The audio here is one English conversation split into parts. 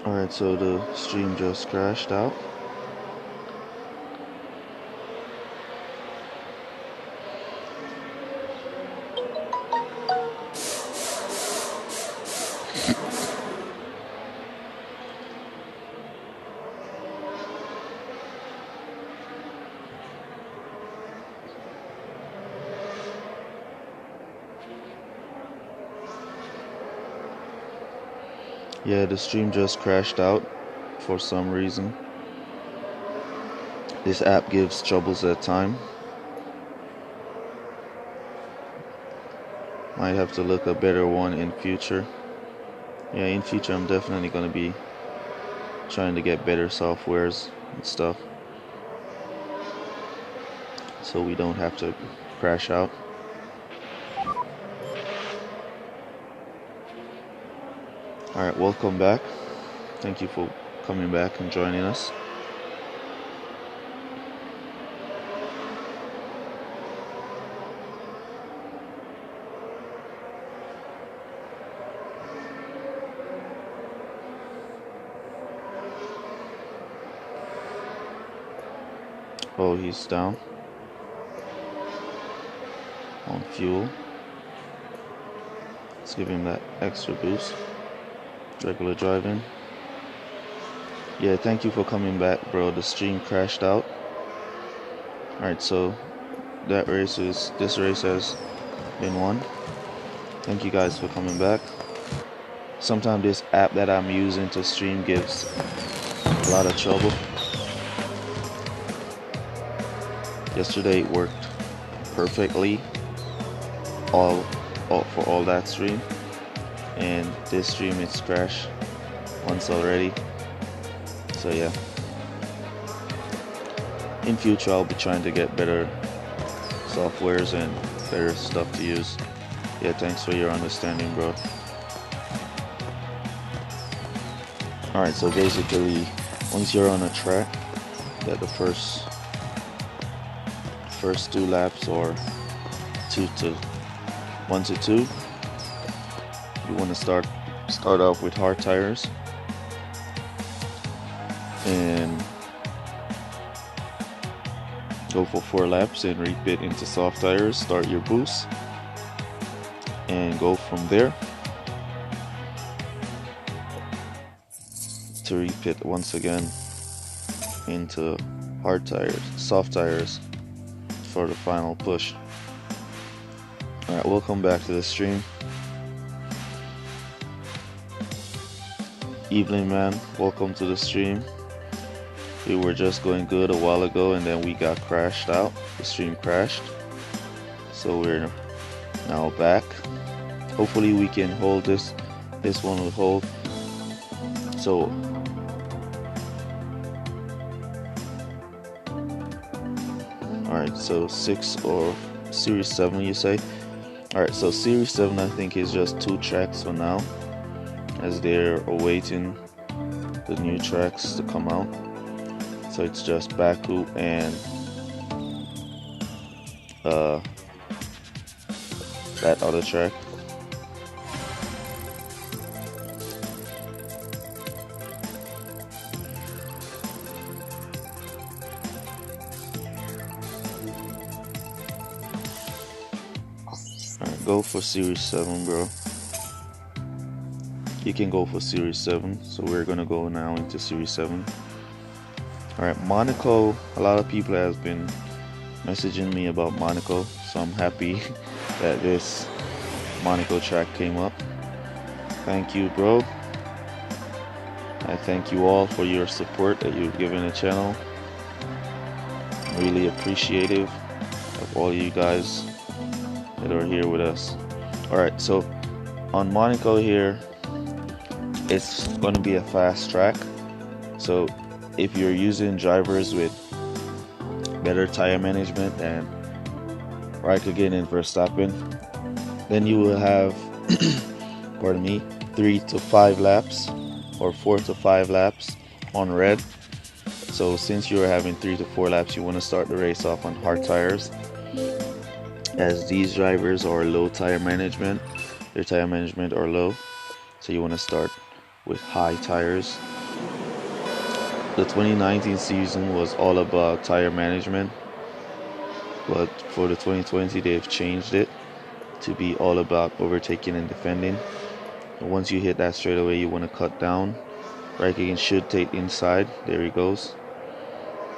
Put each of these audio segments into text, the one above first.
Alright, so the stream just crashed out. Yeah, the stream just crashed out for some reason. This app gives troubles at time. Might have to look a better one in future. Yeah, in future I'm definitely gonna be trying to get better softwares and stuff, so we don't have to crash out. Alright, welcome back. Thank you for coming back and joining us. Oh, he's down on fuel. Let's give him that extra boost. Regular driving. Yeah, thank you for coming back, bro. The stream crashed out. Alright, so this race has been won. Thank you guys for coming back. Sometimes this app that I'm using to stream gives a lot of trouble. Yesterday it worked perfectly for all that stream, and this stream it's crashed once already. So yeah, in future I'll be trying to get better softwares and better stuff to use. Yeah, thanks for your understanding, bro. Alright, so basically once you're on a track, get the first 2 laps or 1 to 2, you want to start off with hard tires and go for 4 laps and repeat into soft tires. Start your boost and go from there to repeat once again into soft tires for the final push. Alright, welcome back to the stream. Evening, man, welcome to the stream. We were just going good a while ago and then we got crashed out. The stream crashed, so we're now back. Hopefully we can hold this one will hold. So alright, so 6 or Series 7 you say? Alright, so Series 7 I think is just 2 tracks for now, as they're awaiting the new tracks to come out. So it's just Baku and that other track. Alright, go for Series 7, bro. You can go for Series 7, so we're gonna go now into Series 7. Alright, Monaco, a lot of people have been messaging me about Monaco, so I'm happy that this Monaco track came up. Thank you, bro. I thank you all for your support that you've given the channel. I'm really appreciative of all you guys that are here with us. Alright, so on Monaco here, it's going to be a fast track. So if you're using drivers with better tire management and Raikkonen and Verstappen, then you will have pardon me, 3 to 5 laps or 4 to 5 laps on red. So since you're having 3 to 4 laps, you want to start the race off on hard tires, as these drivers are low tire management. Their tire management are low, so you want to start with high tires. The 2019 season was all about tire management, but for the 2020 they've changed it to be all about overtaking and defending. And once you hit that straightaway, you want to cut down. Raikkonen should take inside. There he goes.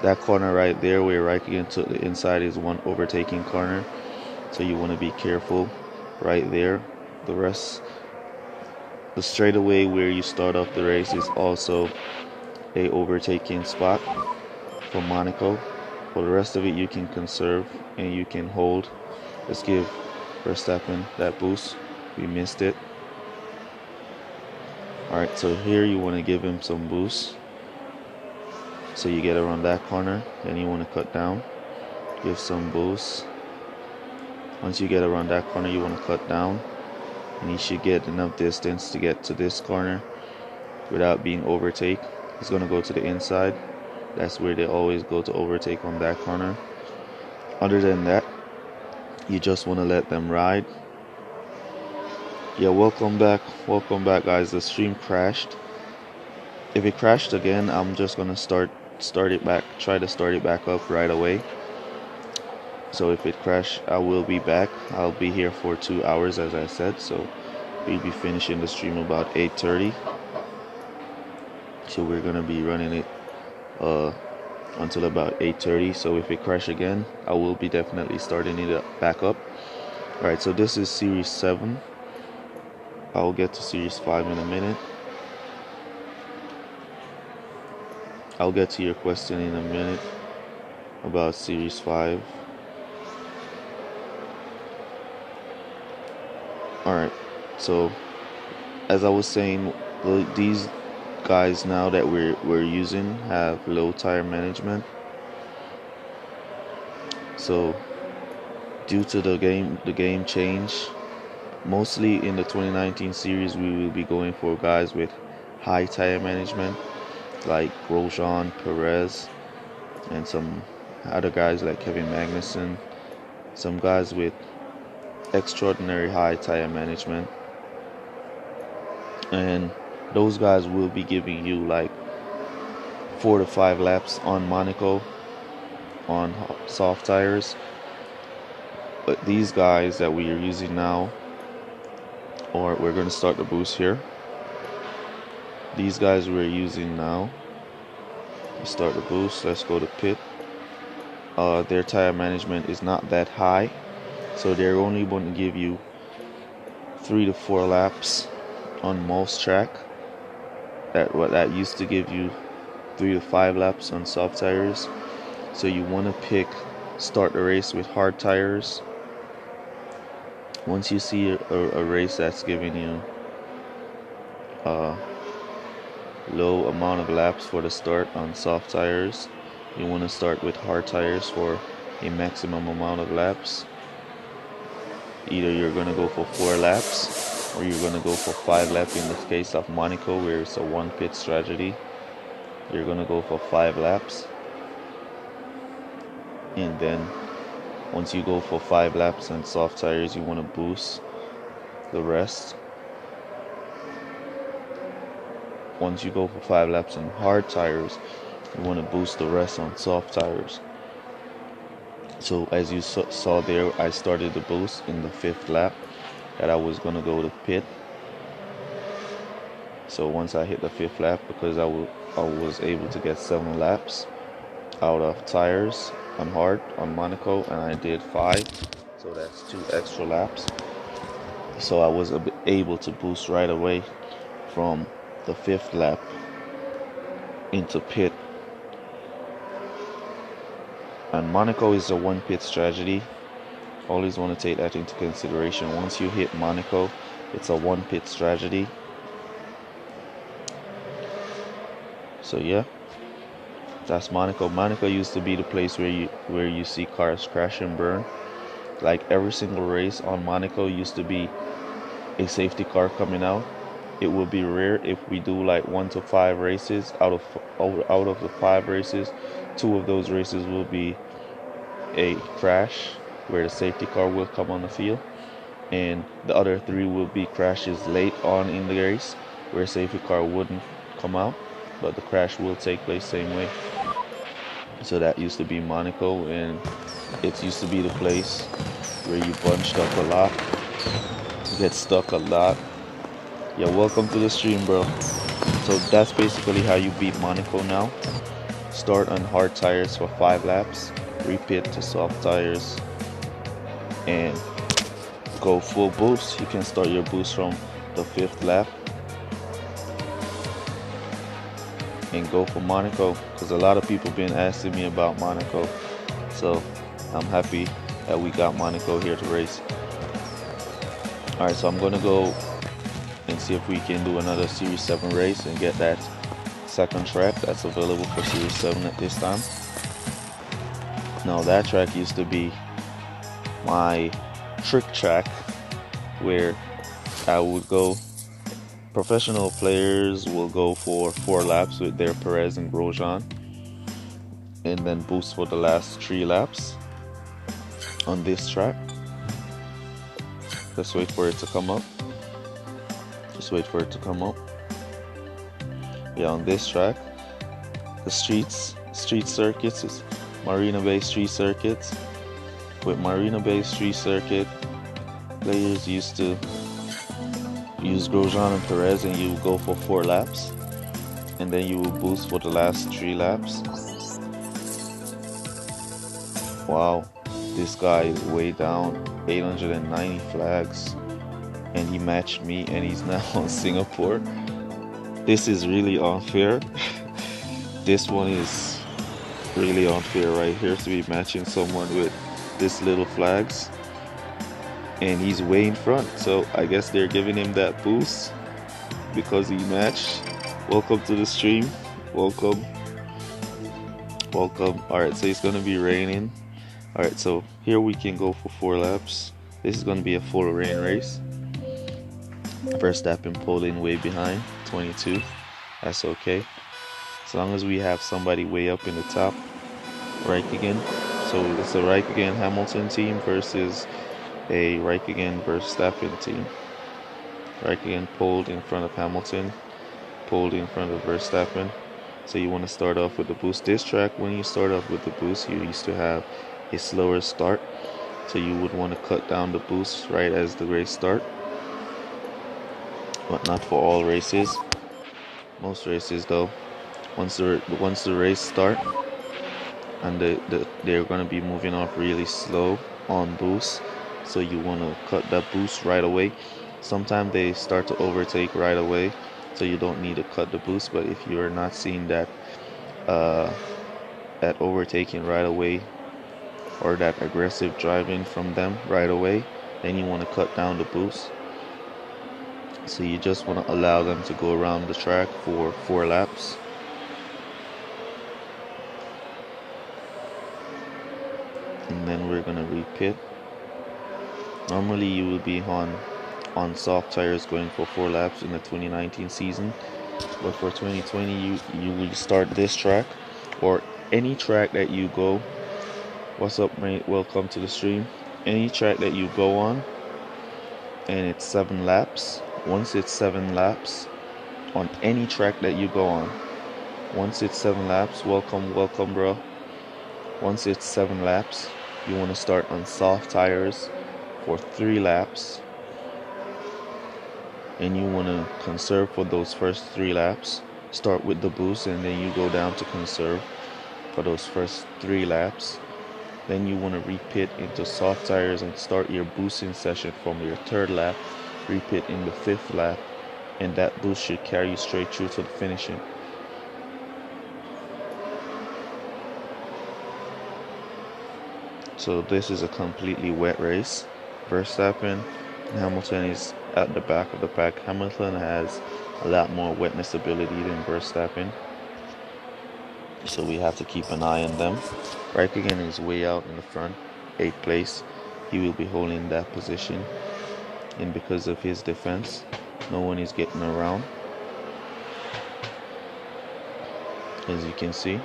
That corner right there where Raikkonen took the inside is one overtaking corner, so you want to be careful right there. The rest, the straightaway where you start off the race is also a overtaking spot for Monaco. For the rest of it, you can conserve and you can hold. Let's give Verstappen that boost. We missed it. Alright, so here you want to give him some boost. So you get around that corner, then you want to cut down. Give some boost. Once you get around that corner, you want to cut down. And you should get enough distance to get to this corner without being overtake. He's going to go to the inside. That's where they always go to overtake, on that corner. Other than that, you just want to let them ride. Yeah, welcome back guys. The stream crashed. If it crashed again, I'm just going to try to start it back up right away. So if it crashed, I will be back. I'll be here for 2 hours, as I said, so we'll be finishing the stream about 8:30. So we're going to be running it until about 8:30. So if it crashes again, I will be definitely starting it back up. Alright, so this is Series 7. I'll get to Series 5 in a minute. I'll get to your question in a minute about Series 5. Alright, so as I was saying, these guys now that we're using have low tire management. So due to the game change, mostly in the 2019 series we will be going for guys with high tire management like Grosjean, Perez, and some other guys like Kevin Magnussen, some guys with extraordinary high tire management. And those guys will be giving you like 4 to 5 laps on Monaco on soft tires. But these guys that we are using now, or we're going to start the boost here. These guys we're using now, let's start the boost. Let's go to pit. Their tire management is not that high, so they're only going to give you 3 to 4 laps on most track. That used to give you 3 to 5 laps on soft tires. So you want to start the race with hard tires. Once you see a race that's giving you a low amount of laps for the start on soft tires, you want to start with hard tires for a maximum amount of laps. Either you're going to go for 4 laps or you're going to go for 5 laps. In the case of Monaco, where it's a 1 pit strategy, you're going to go for 5 laps. And then once you go for 5 laps on soft tires, you want to boost the rest. Once you go for 5 laps on hard tires, you want to boost the rest on soft tires. So as you saw there, I started the boost in the 5th lap that I was going to go to pit. So once I hit the 5th lap, because I was able to get 7 laps out of tires on hard on Monaco, and I did 5, so that's 2 extra laps. So I was able to boost right away from the 5th lap into pit. And Monaco is a 1 pit strategy. Always want to take that into consideration. Once you hit Monaco, it's a 1 pit strategy. So yeah, that's Monaco. Monaco used to be the place where you see cars crash and burn. Like every single race on Monaco used to be a safety car coming out. It will be rare if we do like 1 to 5 races. Out of the 5 races, 2 of those races will be a crash where the safety car will come on the field, and the other 3 will be crashes late on in the race where safety car wouldn't come out, but the crash will take place same way. So that used to be Monaco, and it used to be the place where you bunched up a lot, get stuck a lot. Yeah, welcome to the stream, bro. So that's basically how you beat Monaco now. Start on hard tires for 5 laps, repeat to soft tires, and go full boost. You can start your boost from the 5th lap and go for Monaco, because a lot of people been asking me about Monaco. So I'm happy that we got Monaco here to race. Alright, so I'm gonna go and see if we can do another Series 7 race and get that second track that's available for Series 7 at this time. Now that track used to be my trick track, where I would go, professional players will go for 4 laps with their Perez and Grosjean, and then boost for the last 3 laps on this track. Just wait for it to come up. Just wait for it to come up. Yeah, on this track, the street circuits is Marina Bay street circuits. With Marina Bay street circuit, players used to use Grosjean and Perez, and you go for 4 laps, and then you will boost for the last 3 laps. Wow, this guy is way down, 890 flags, and he matched me, and he's now on Singapore. This is really unfair. This one is really unfair right here, to be matching someone with this little flags, and he's way in front. So I guess they're giving him that boost because he matched. Welcome to the stream. Welcome. Alright, so it's gonna be raining. Alright, so here we can go for 4 laps. This is gonna be a full rain race. Verstappen pulling way behind, 22. That's okay, as long as we have somebody way up in the top. Raikkonen. So it's a Raikkonen Hamilton team versus a Raikkonen Verstappen team. Raikkonen pulled in front of Hamilton, pulled in front of Verstappen. So you want to start off with the boost. This track, when you start off with the boost, you used to have a slower start, so you would want to cut down the boost right as the race start, but not for all races. Most races though, once the race start, and they're going to be moving off really slow on boost, so you want to cut that boost right away. Sometimes they start to overtake right away, so you don't need to cut the boost. But if you're not seeing that that overtaking right away, or that aggressive driving from them right away, then you want to cut down the boost. So you just want to allow them to go around the track for 4 laps. And then we're gonna repit. Normally you will be on soft tires going for 4 laps in the 2019 season, but for 2020 you will start this track or any track that you go. What's up, mate? Welcome to the stream. Any track that you go on and it's 7 laps. Once it's 7 laps on any track that you go on, once it's 7 laps, welcome, bro. Once it's 7 laps, you want to start on soft tires for 3 laps, and you want to conserve for those first 3 laps. Start with the boost, and then you go down to conserve for those first 3 laps. Then you want to repit into soft tires and start your boosting session from your 3rd lap, repit in the 5th lap, and that boost should carry you straight through to the finishing. So this is a completely wet race. Verstappen and Hamilton is at the back of the pack. Hamilton has a lot more wetness ability than Verstappen, so we have to keep an eye on them. Raikkonen is way out in the front, 8th place. He will be holding that position, and because of his defense, no one is getting around. As you can see,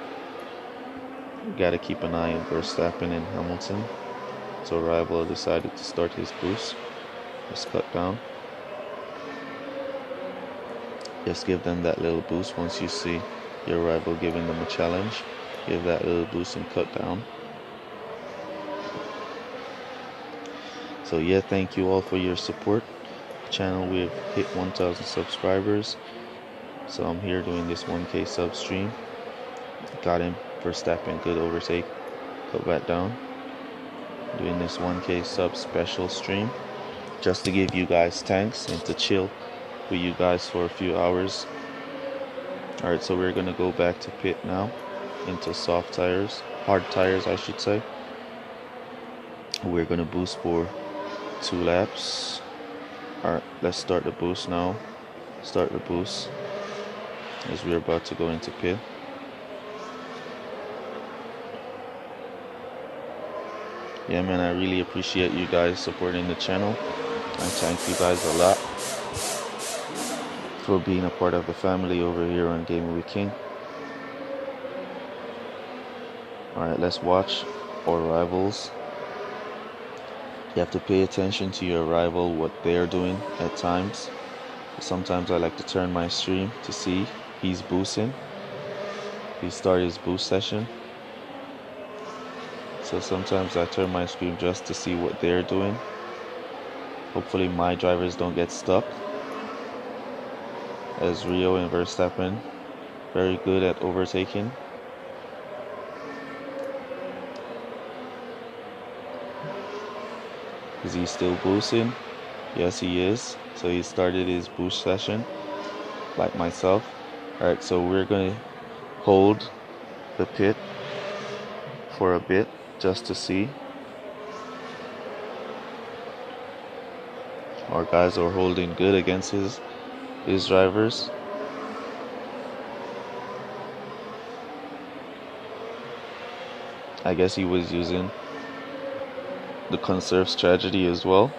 we gotta keep an eye on Verstappen and Hamilton. So Rival decided to start his boost. Let's cut down. Just give them that little boost once you see your rival giving them a challenge. Give that little boost and cut down. So yeah, thank you all for your support. Channel, we've hit 1,000 subscribers. So I'm here doing this 1K sub stream. Got him for Verstappen, good overtake. Cut back down. Doing this 1K sub special stream just to give you guys thanks and to chill with you guys for a few hours. Alright, so we're gonna go back to pit now, into soft tires, hard tires I should say. We're gonna boost for 2 laps. Alright, let's start the boost now. Start the boost as we're about to go into pit. Yeah man, I really appreciate you guys supporting the channel. I thank you guys a lot for being a part of the family over here on Gaming with King. Alright, let's watch our rivals. You have to pay attention to your rival, what they're doing at times. Sometimes I like to turn my stream to see he's boosting. He started his boost session. So sometimes I turn my stream just to see what they're doing. Hopefully my drivers don't get stuck. As Rio and Verstappen, very good at overtaking. Is he still boosting? Yes, he is. So he started his boost session, like myself. Alright, so we're going to hold the pit for a bit, just to see. Our guys are holding good against his drivers. I guess he was using the conserve strategy as well.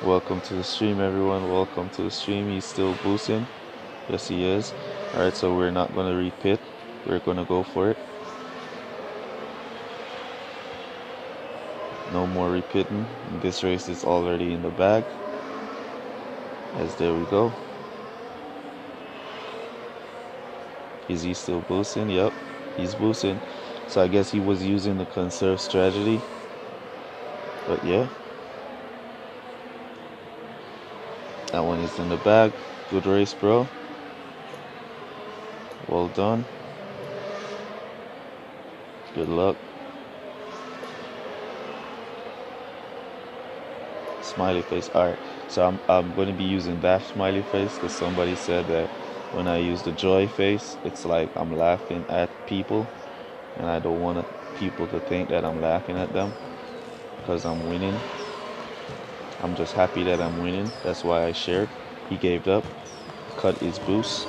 Welcome to the stream, everyone. Welcome to the stream. He's still boosting. Yes, he is. Alright, so we're not going to repit. We're going to go for it. No more repitting. This race is already in the bag. As there we go. Is he still boosting? Yep, he's boosting. So I guess he was using the conserve strategy. But yeah. That one is in the bag. Good race, bro. Well done. Good luck. Smiley face. Alright, so I'm going to be using that smiley face because somebody said that when I use the joy face, it's like I'm laughing at people, and I don't want people to think that I'm laughing at them because I'm winning. I'm just happy that I'm winning. That's why I shared. He gave up, cut his boost,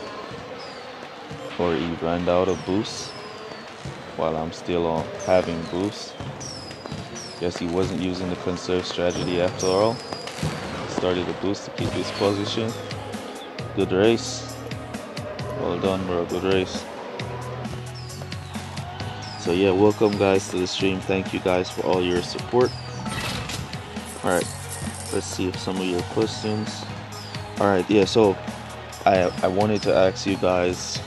or he ran out of boost while I'm still on having boost. Guess he wasn't using the conserve strategy after all. Started the boost to keep his position. Good race. Well done, bro. Good race. So yeah, welcome guys to the stream. Thank you guys for all your support. Alright, let's see if some of your questions. Alright, yeah, so I wanted to ask you guys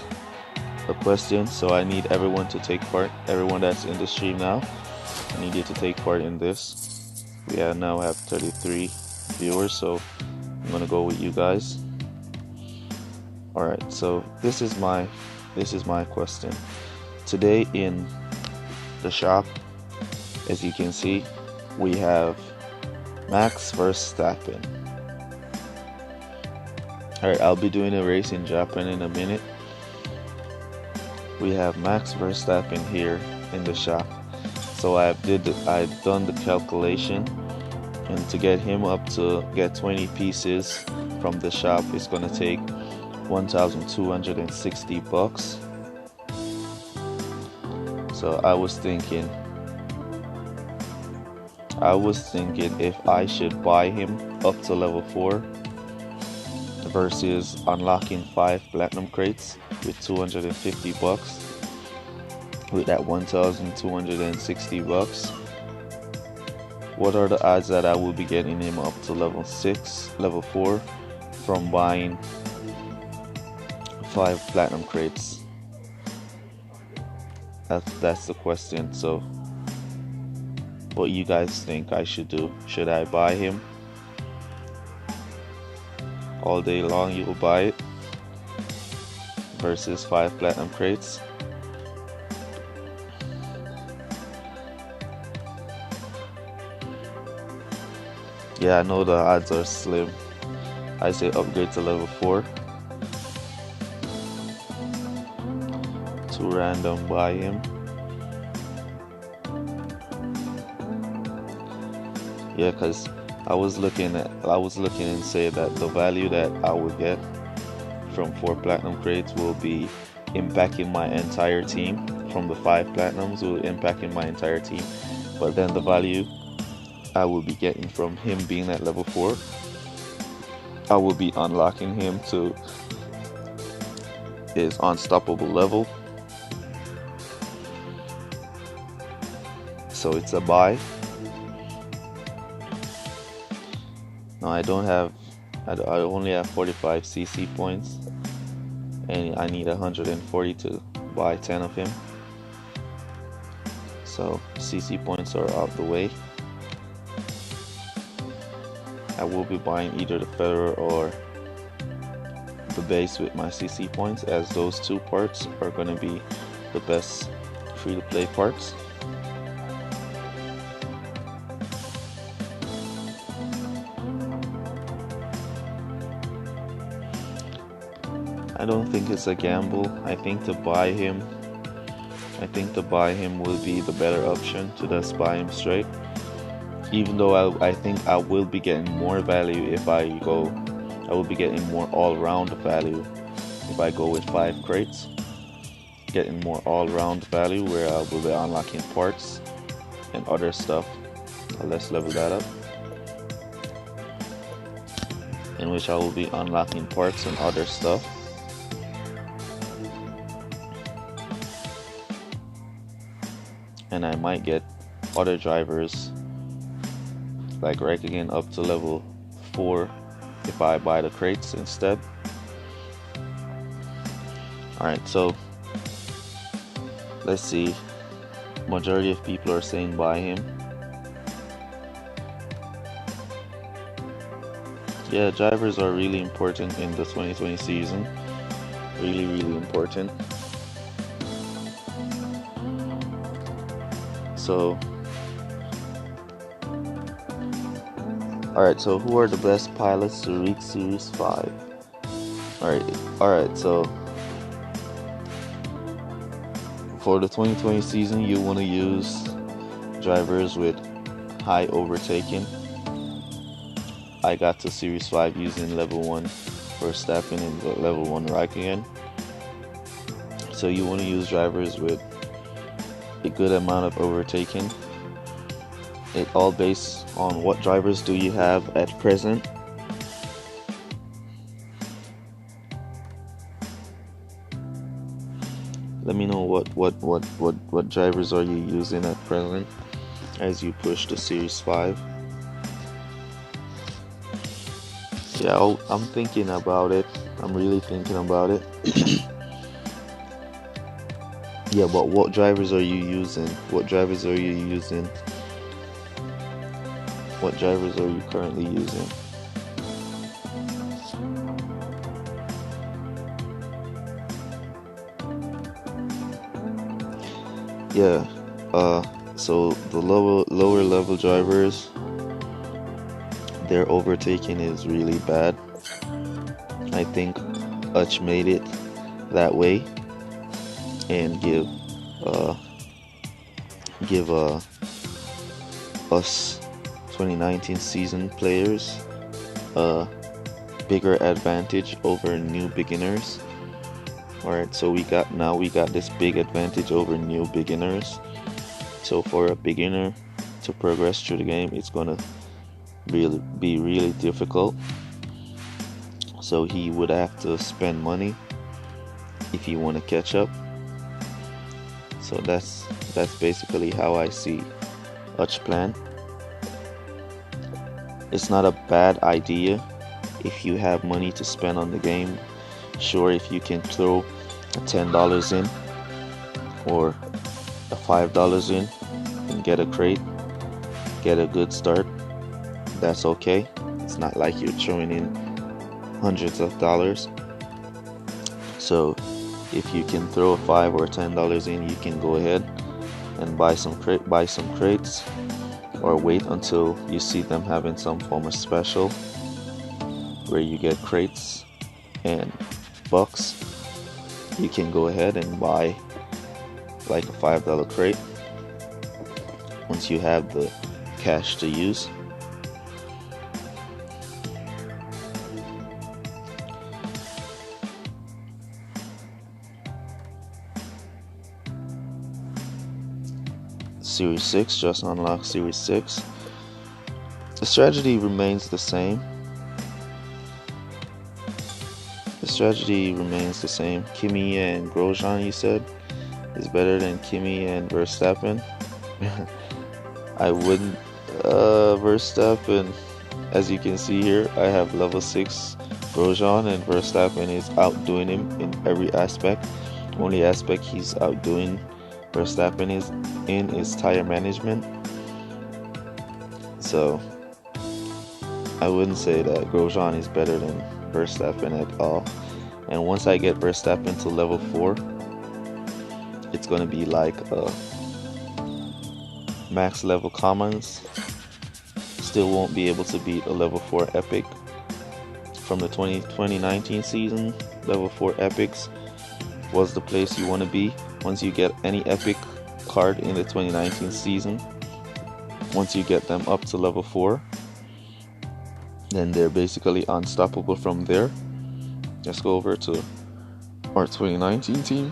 a question, so I need everyone to take part. Everyone that's in the stream now, I need you to take part in this. We now have 33 viewers, so I'm gonna go with you guys. Alright, so this is my question. Today in the shop, as you can see, we have Max Verstappen. Alright, I'll be doing a race in Japan in a minute. We have Max Verstappen here in the shop. So I've done the calculation, and to get him up to get 20 pieces from the shop, it's gonna take 1,260 bucks. So I was thinking if I should buy him up to level 4 versus unlocking 5 platinum crates with 250 bucks. With that 1,260 bucks, What are the odds that I will be getting him up to level 6, level 4 from buying 5 platinum crates? That's the question. So what you guys think I should do? Should I buy him? All day long you will buy it versus 5 platinum crates? Yeah, I know the odds are slim. I say upgrade to level 4. To random buy him. Yeah, cause I was looking and say that the value that I would get from 4 platinum crates will be impacting my entire team. From the 5 platinums will impacting my entire team. But then the value I will be getting from him being at level 4, I will be unlocking him to his unstoppable level. So it's a buy. No, I only have 45 CC points, and I need 140 to buy 10 of him. So CC points are out the way. I will be buying either the feather or the base with my CC points, as those 2 parts are going to be the best free-to-play parts. I don't think it's a gamble. I think to buy him will be the better option, to just buy him straight. Even though I think I will be getting more value if I will be getting more all-round value if I go with 5 crates. Getting more all-round value where I will be unlocking parts and other stuff. Let's level that up. In which I will be unlocking parts and other stuff. And I might get other drivers like ranking up to level 4 if I buy the crates instead. Alright, so let's see. Majority of people are saying buy him. Yeah, drivers are really important in the 2020 season. Really, really important. So, alright, so who are the best pilots to reach Series 5? Alright, so for the 2020 season, you want to use drivers with high overtaking. I got to Series 5 using level 1 Verstappen and level 1 Raikkonen. So you want to use drivers with a good amount of overtaking. It all based on what drivers do you have at present. Let me know what drivers are you using at present as you push to Series 5. Yeah, I'm thinking about it. I'm really thinking about it. Yeah, but what drivers are you using? What drivers are you using? What drivers are you currently using? Yeah, so the lower level drivers, their overtaking is really bad. I think Hutch made it that way and give us 2019 season players a bigger advantage over new beginners. Alright, so we got this big advantage over new beginners. So for a beginner to progress through the game, it's gonna be really difficult. So he would have to spend money if he want to catch up. So that's basically how I see Hutch plan. It's not a bad idea if you have money to spend on the game. Sure, if you can throw a $10 in or a $5 in and get a crate, get a good start, that's okay. It's not like you're throwing in hundreds of dollars. So if you can throw a $5 or $10 in, you can go ahead and buy some crates, or wait until you see them having some form of special where you get crates and bucks. You can go ahead and buy like a $5 crate once you have the cash to use. Series 6, just unlocked Series 6. The strategy remains the same. Kimi and Grosjean, you said, is better than Kimi and Verstappen. I wouldn't. Verstappen, as you can see here, I have level 6 Grosjean, and Verstappen is outdoing him in every aspect. Only aspect he's outdoing Verstappen is tire management. So I wouldn't say that Grosjean is better than Verstappen at all. And once I get Verstappen to level 4, it's gonna be like max level commons. Still won't be able to beat a level 4 epic from the 2019 season. Level 4 epics was the place you want to be. Once you get any epic card in the 2019 season, once you get them up to level 4, then they're basically unstoppable from there. Let's go over to our 2019 team.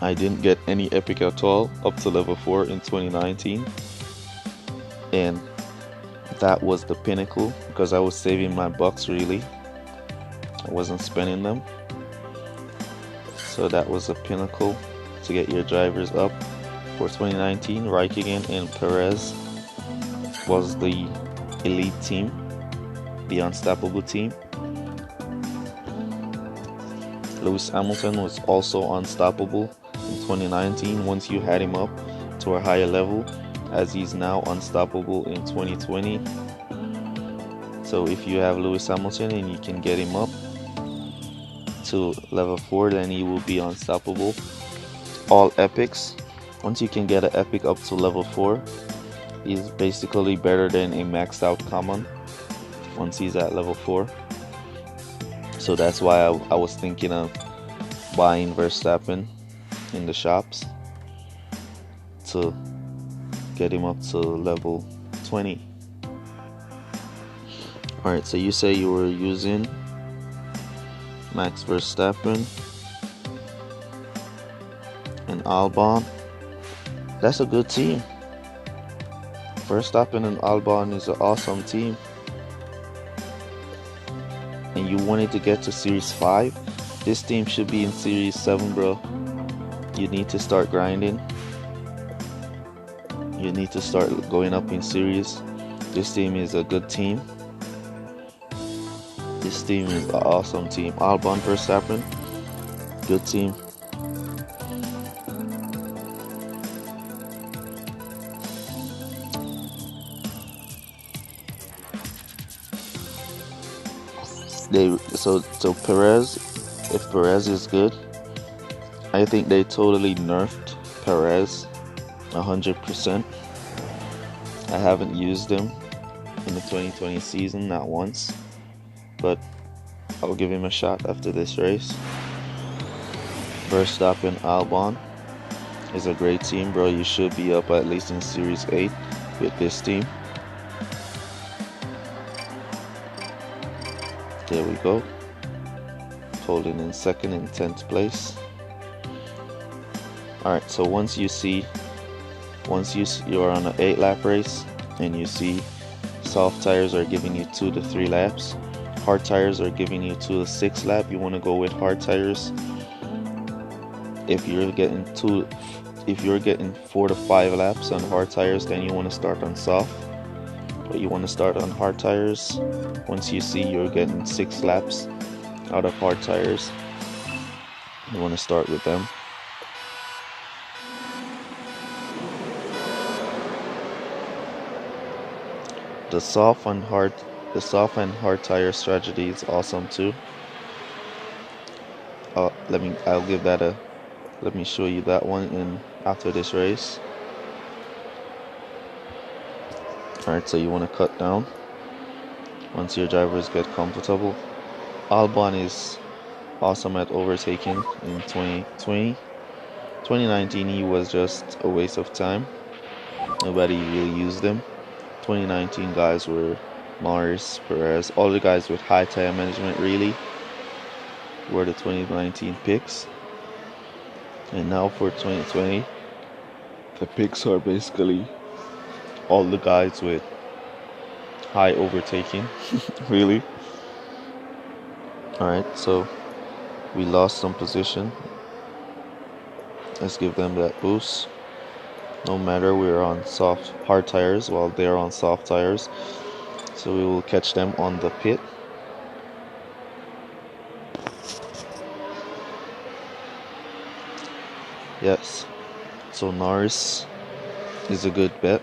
I didn't get any epic at all up to level 4 in 2019, and that was the pinnacle because I was saving my bucks. Really, I wasn't spending them. So that was the pinnacle to get your drivers up for 2019. Raikkonen and Perez was the elite team, the unstoppable team. Lewis Hamilton was also unstoppable in 2019 once you had him up to a higher level, as he's now unstoppable in 2020. So if you have Lewis Hamilton and you can get him up to level 4, then he will be unstoppable. All epics, once you can get an epic up to level 4, he's basically better than a maxed out common once he's at level 4. So that's why I was thinking of buying Verstappen in the shops to get him up to level 20. Alright, so you say you were using Max Verstappen and Albon. That's a good team. Verstappen and Albon is an awesome team. And you wanted to get to Series 5, this team should be in Series 7, bro. You need to start grinding. You need to start going up in series. This team is a good team. This team is an awesome team. Albon, Verstappen, good team. So Perez, if Perez is good, I think they totally nerfed Perez 100%. I haven't used him in the 2020 season, not once, but I'll give him a shot after this race. Verstappen, Albon is a great team, bro. You should be up at least in Series 8 with this team. There we go. Holding in second and 10th place. Alright, so once you're on an 8-lap race and you see soft tires are giving you 2 to 3 laps, hard tires are giving you 2 to 6 lap, you want to go with hard tires. If you're getting 4 to 5 laps on hard tires, then you want to start on soft. but you want to start on hard tires. Once you see you're getting 6 laps out of hard tires, you want to start with them. The soft and hard tire strategy is awesome too. Let me show you that one in after this race. Alright, so you want to cut down once your drivers get comfortable. Albon is awesome at overtaking in 2020. 2019 he was just a waste of time. Nobody really used him. 2019 guys were Norris, Perez, all the guys with high tire management really were the 2019 picks. And now for 2020, the picks are basically all the guys with high overtaking, really. Alright, so we lost some position. Let's give them that boost. No matter, we're on hard tires while they're on soft tires. So we will catch them on the pit. Yes, so Norris is a good bet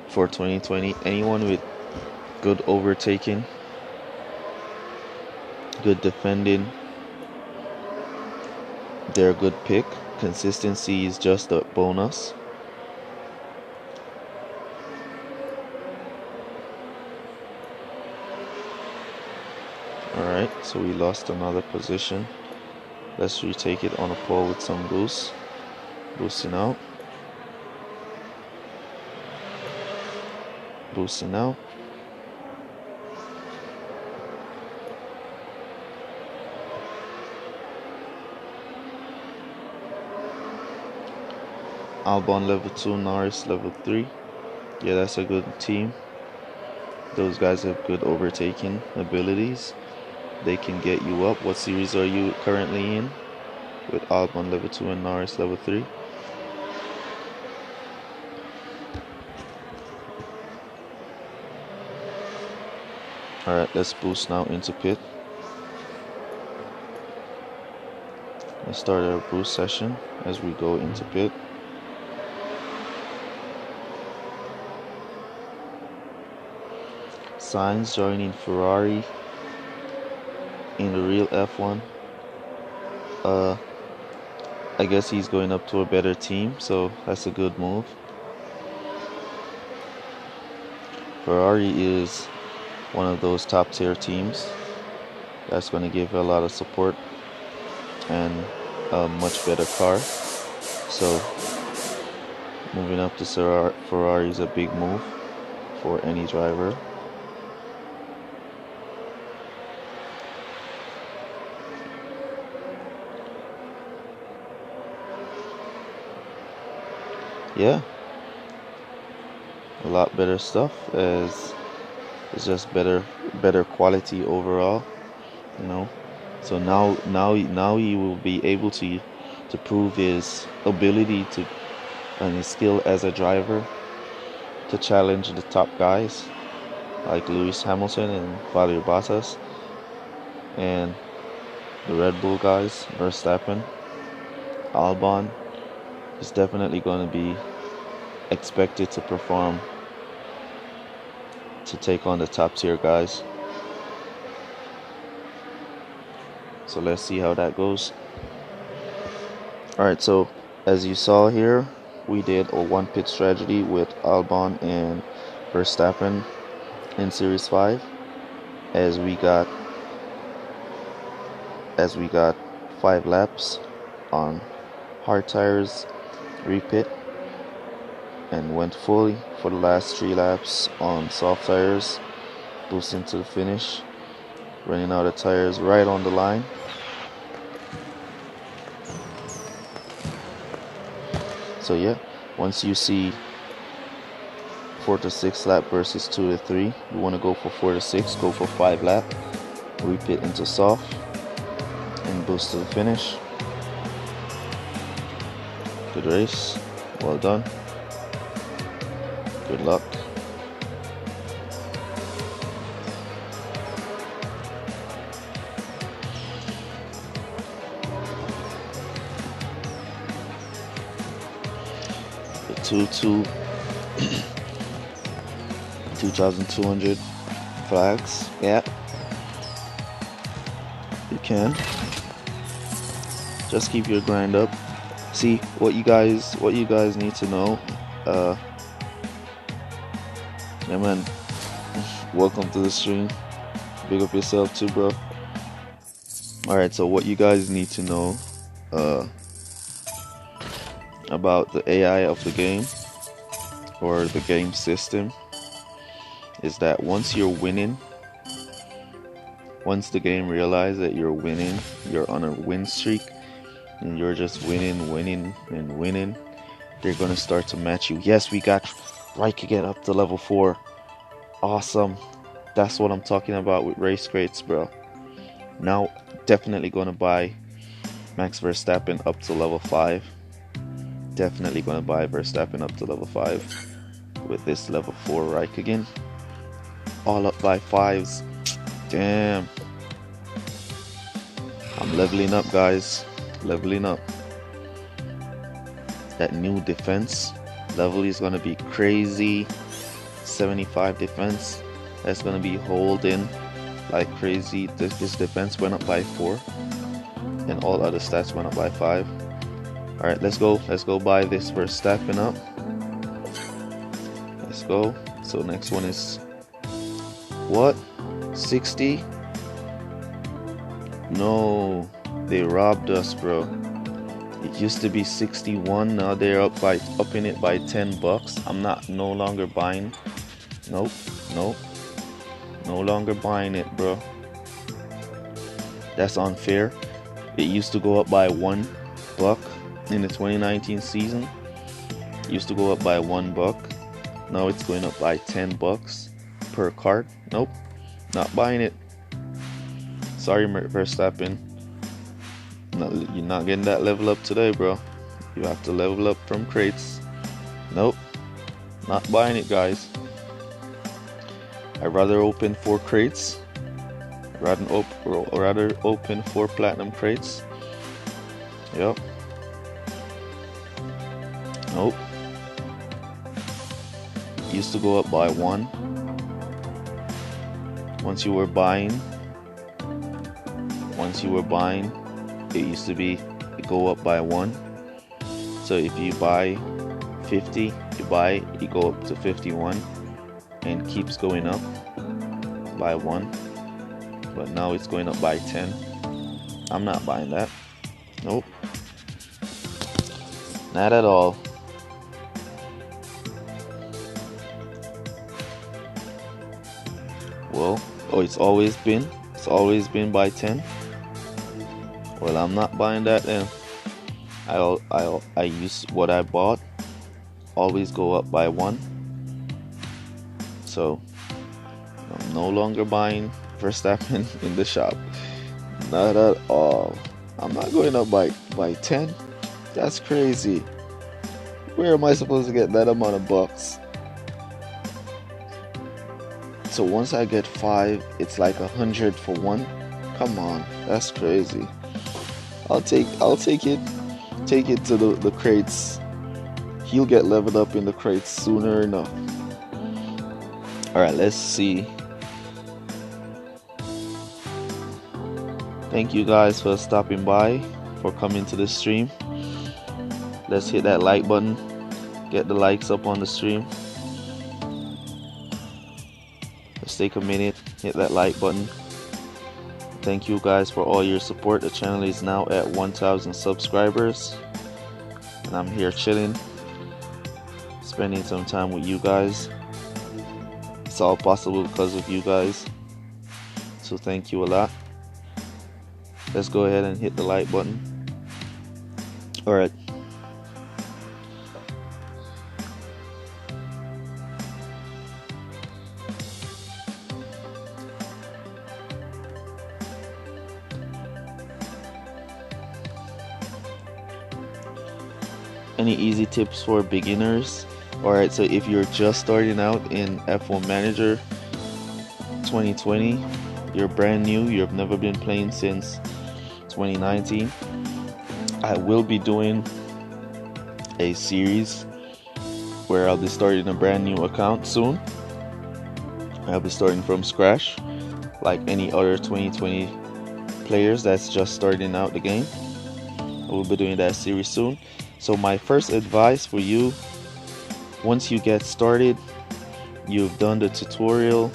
for 2020. Anyone with good overtaking, good defending, they're a good pick. Consistency is just a bonus. Alright, so we lost another position. Let's retake it on a pole with some boost. Boosting out. Boosting out. Albon level 2, Norris level 3. Yeah, that's a good team. Those guys have good overtaking abilities. They can get you up. What series are you currently in? With Albon level 2 and Norris level 3. Alright, let's boost now into pit. Let's start our boost session as we go into pit. Sainz joining Ferrari in the real F1. I guess he's going up to a better team, so that's a good move. Ferrari is one of those top tier teams that's going to give a lot of support and a much better car. So moving up to Ferrari is a big move for any driver. Yeah, a lot better stuff. It's just better quality overall, you know. So now he will be able to prove his ability and his skill as a driver to challenge the top guys like Lewis Hamilton and Valtteri Bottas and the Red Bull guys, Verstappen. Albon is definitely going to be expected to perform to take on the top tier guys. So let's see how that goes. Alright, so as you saw here, we did a one pit strategy with Albon and Verstappen in Series 5 as we got 5 laps on hard tires, repit, and went fully for the last 3 laps on soft tires, boosting to the finish, running out of tires right on the line. So yeah, once you see 4 to 6 lap versus 2 to 3, you want to go for 4 to 6, go for 5 lap, repit into soft, and boost to the finish. Good race, well done, good luck. the 2,200 flags. Yeah, you can. Just keep your grind up. See what you guys need to know. Yeah, man. Welcome to the stream. Big up yourself too, bro. Alright, so what you guys need to know about the AI of the game or the game system is that once you're winning, once the game realizes that you're winning, you're on a win streak, and you're just winning, they're gonna start to match you. Yes, we got Reich again up to level 4. Awesome. That's what I'm talking about with race crates, bro. Now, definitely gonna buy Max Verstappen up to level 5. Definitely gonna buy Verstappen up to level 5 with this level 4 Reich again. All up by 5s. Damn. I'm leveling up, guys. Leveling up. That new defense level is gonna be crazy. 75 defense. That's gonna be holding like crazy. This defense went up by 4, and all other stats went up by 5. All right, let's go. Let's go buy this Verstappen up. Let's go. So next one is what? 60? No, they robbed us, bro. It used to be 61. Now they're upping it by $10. I'm no longer buying. Nope. No longer buying it, bro. That's unfair. It used to go up by $1 in the 2019 season. It used to go up by $1. Now it's going up by $10 per card. Nope, not buying it. Sorry, Verstappen. No, you're not getting that level up today, bro. You have to level up from crates. Nope, not buying it, guys. I'd rather open 4 crates. Rather open 4 platinum crates. Yep. Nope. Used to go up by 1. Once you were buying, it used to be go up by 1. So if you buy 50, you go up to 51, and keeps going up by 1. But now it's going up by 10. I'm not buying that. Nope. Not at all. Well, it's always been by 10. Well, I'm not buying that then. I use what I bought. Always go up by 1. So I'm no longer buying Verstappen in the shop. Not at all. I'm not going up by 10. That's crazy. Where am I supposed to get that amount of bucks? So once I get 5, it's like 100 for 1. Come on, that's crazy. I'll take it. Take it to the crates. He'll get leveled up in the crates sooner enough. Alright, let's see. Thank you guys for stopping by, for coming to the stream. Let's hit that like button. Get the likes up on the stream. Let's take a minute, hit that like button. Thank you guys for all your support. The channel is now at 1,000 subscribers. And I'm here chilling, spending some time with you guys. It's all possible because of you guys. So thank you a lot. Let's go ahead and hit the like button. Alright. Any easy tips for beginners? Alright, so if you're just starting out in F1 Manager 2020, you're brand new, you've never been playing since 2019, I will be doing a series where I'll be starting a brand new account soon. I'll be starting from scratch like any other 2020 players that's just starting out the game. I will be doing that series soon. So my first advice for you, once you get started, you've done the tutorial,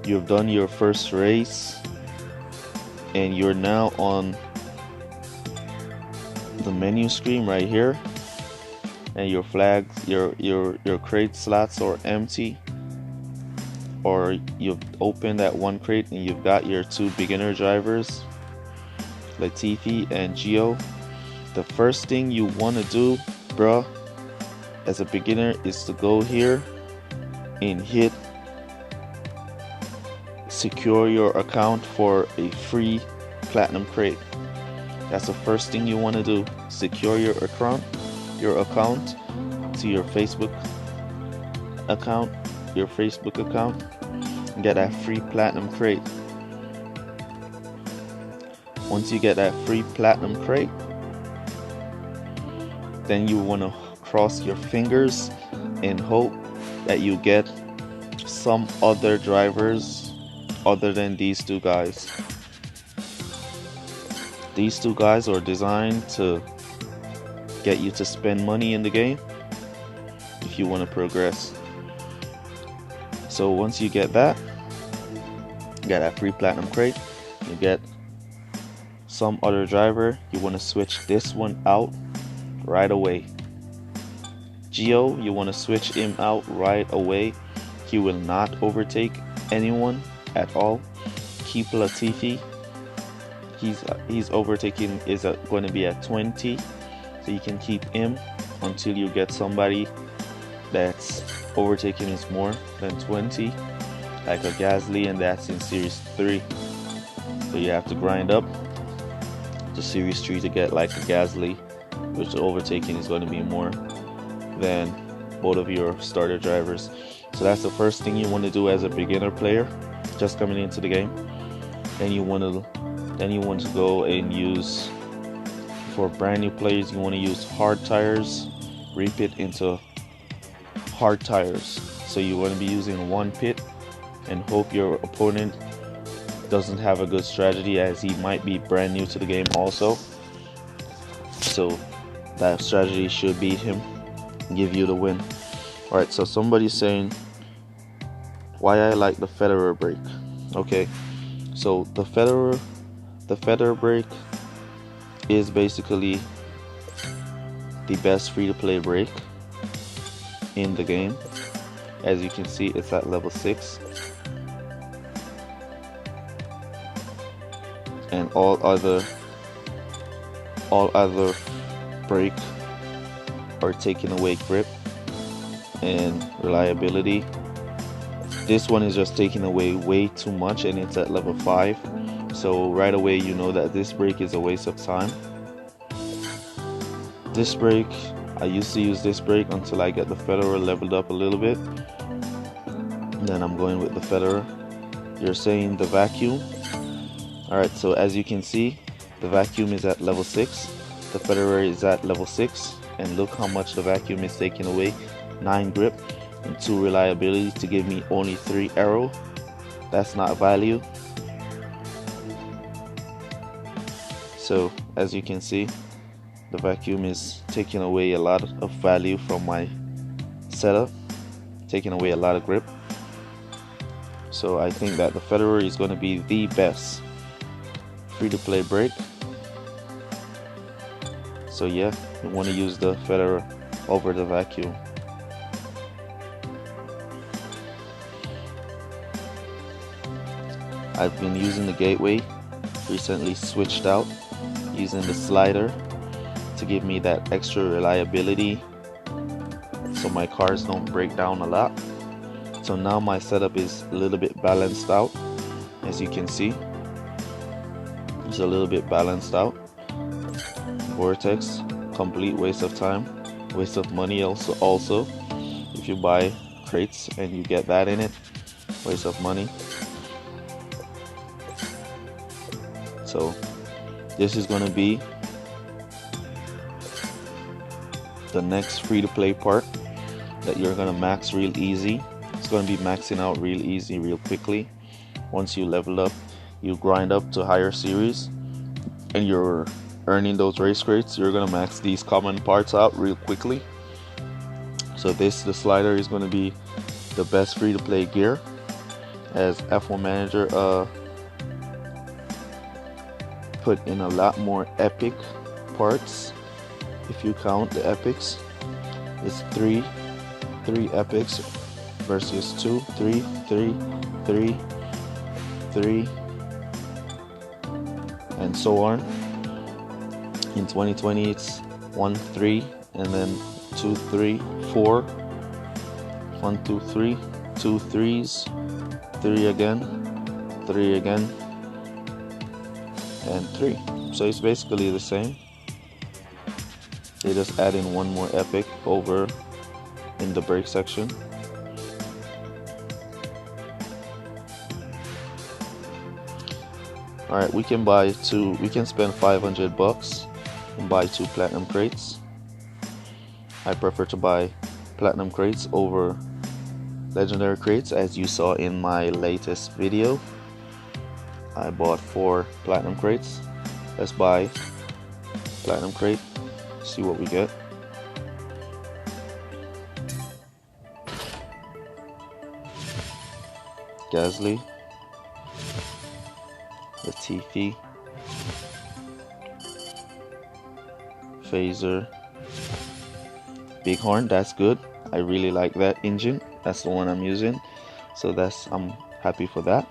you've done your first race, and you're now on the menu screen right here, and your flags, your crate slots are empty, or you've opened that one crate and you've got your two beginner drivers, Latifi and Gio. The first thing you want to do, bruh, as a beginner, is to go here and hit secure your account for a free platinum crate. That's the first thing you want to do. Secure your account to your Facebook account, and get that free platinum crate. Once you get that free platinum crate, then you want to cross your fingers and hope that you get some other drivers other than these two guys. These two guys are designed to get you to spend money in the game if you want to progress. So once you get that, you get that free platinum crate, you get some other driver, you want to switch this one out right away. Gio, you want to switch him out right away. He will not overtake anyone at all. Keep Latifi. He's overtaking is going to be at 20, so you can keep him until you get somebody that's overtaking is more than 20, like a Gasly, and that's in Series 3. So you have to grind up to Series 3 to get like a Gasly, which the overtaking is going to be more than both of your starter drivers. So that's the first thing you want to do as a beginner player just coming into the game. Then you want to go and use, for brand new players, you want to use hard tires, repit into hard tires. So you want to be using one pit and hope your opponent doesn't have a good strategy, as he might be brand new to the game also. So that strategy should beat him, give you the win. Alright, so somebody's saying why I like the Federer brake. Okay, so the Federer brake is basically the best free-to-play brake in the game. As you can see, it's at level 6, and all other brake are taking away grip and reliability. This one is just taking away way too much, and it's at level 5. So right away you know that this brake is a waste of time. This brake, I used to use this brake until I get the Federer leveled up a little bit. Then I'm going with the Federer. You're saying the vacuum. Alright, so as you can see, the vacuum is at level 6. The Federer is at level 6. And look how much the vacuum is taking away. 9 grip and 2 reliability to give me only 3 aero. That's not value. So as you can see, the vacuum is taking away a lot of value from my setup, taking away a lot of grip. So I think that the Federer is going to be the best free-to-play brake. So yeah, you want to use the Federer over the vacuum. I've been using the gateway, recently switched out using the slider to give me that extra reliability so my cars don't break down a lot. So now my setup is a little bit balanced out. As you can see, it's a little bit balanced out. Vortex, complete waste of time, waste of money also if you buy crates and you get that in it, waste of money. So this is going to be the next free to play part. that you're gonna max real easy. It's gonna be maxing out real easy, real quickly. Once you level up, you grind up to higher series, and you're earning those race crates. You're gonna max these common parts out real quickly. So the slider is gonna be the best free-to-play gear, as F1 Manager put in a lot more epic parts. If you count the epics, it's three epics versus 2, 3, 3, 3, 3, and so on. In 2020 it's 1, 3, and then 2, 3, 4, 1, 2, 3, 2 threes, 3 again, 3 again, and 3. So it's basically the same. They just add in one more epic over in the brake section. Alright, we can spend $500 and buy 2 platinum crates. I prefer to buy platinum crates over legendary crates, as you saw in my latest video. I bought 4 platinum crates. Let's buy platinum crate, see what we get. Gasly, Latifi, Phaser, Bighorn. That's good. I really like that engine. That's the one I'm using, so I'm happy for that.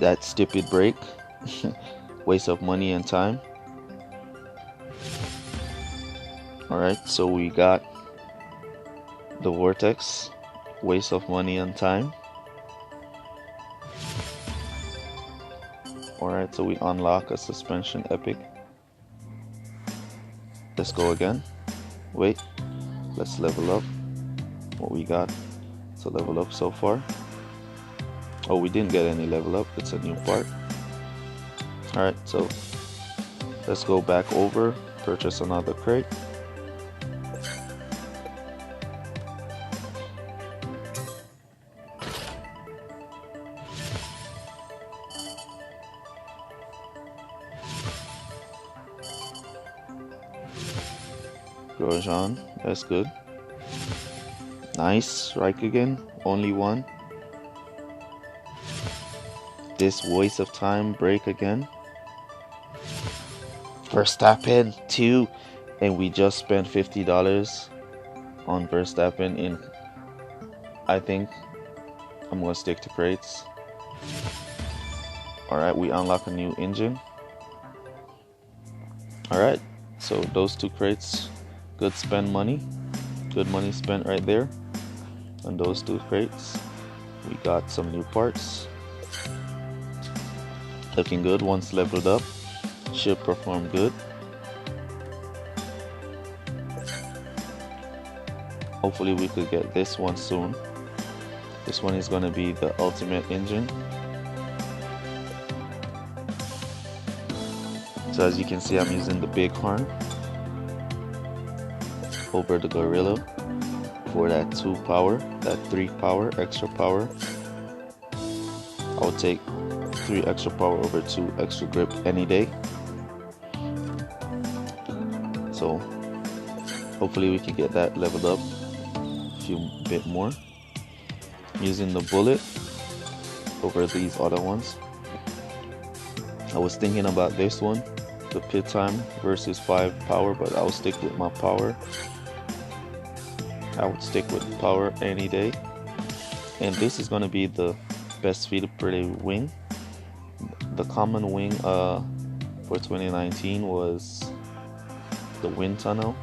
That stupid brake, waste of money and time. Alright, so we got the Vortex, waste of money and time. Alright, so we unlock a suspension epic. Let's go again. Wait, let's level up what we got to level up so far. Oh, we didn't get any level up, it's a new part. Alright, so let's go back over, purchase another crate. Grosjean, that's good. Nice, Raikkonen, only one. This waste of time break again. Verstappen 2, and we just spent $50 on Verstappen. I think I'm gonna stick to crates. Alright, we unlock a new engine. Alright, so those 2 crates, good money spent right there on those 2 crates. We got some new parts. Looking good. Once leveled up, should perform good. Hopefully we could get this one soon. This one is going to be the ultimate engine. So as you can see, I'm using the Bighorn over the Gorilla for that 2 power, that 3 power, extra power. I would take 3 extra power over 2 extra grip any day. So hopefully we can get that leveled up a few bit more. Using the Bullet over these other ones. I was thinking about this one, the pit time versus 5 power, but I'll stick with my power. I would stick with power any day. And this is going to be the best free-to-play wing. The common wing for 2019 was the wind tunnel.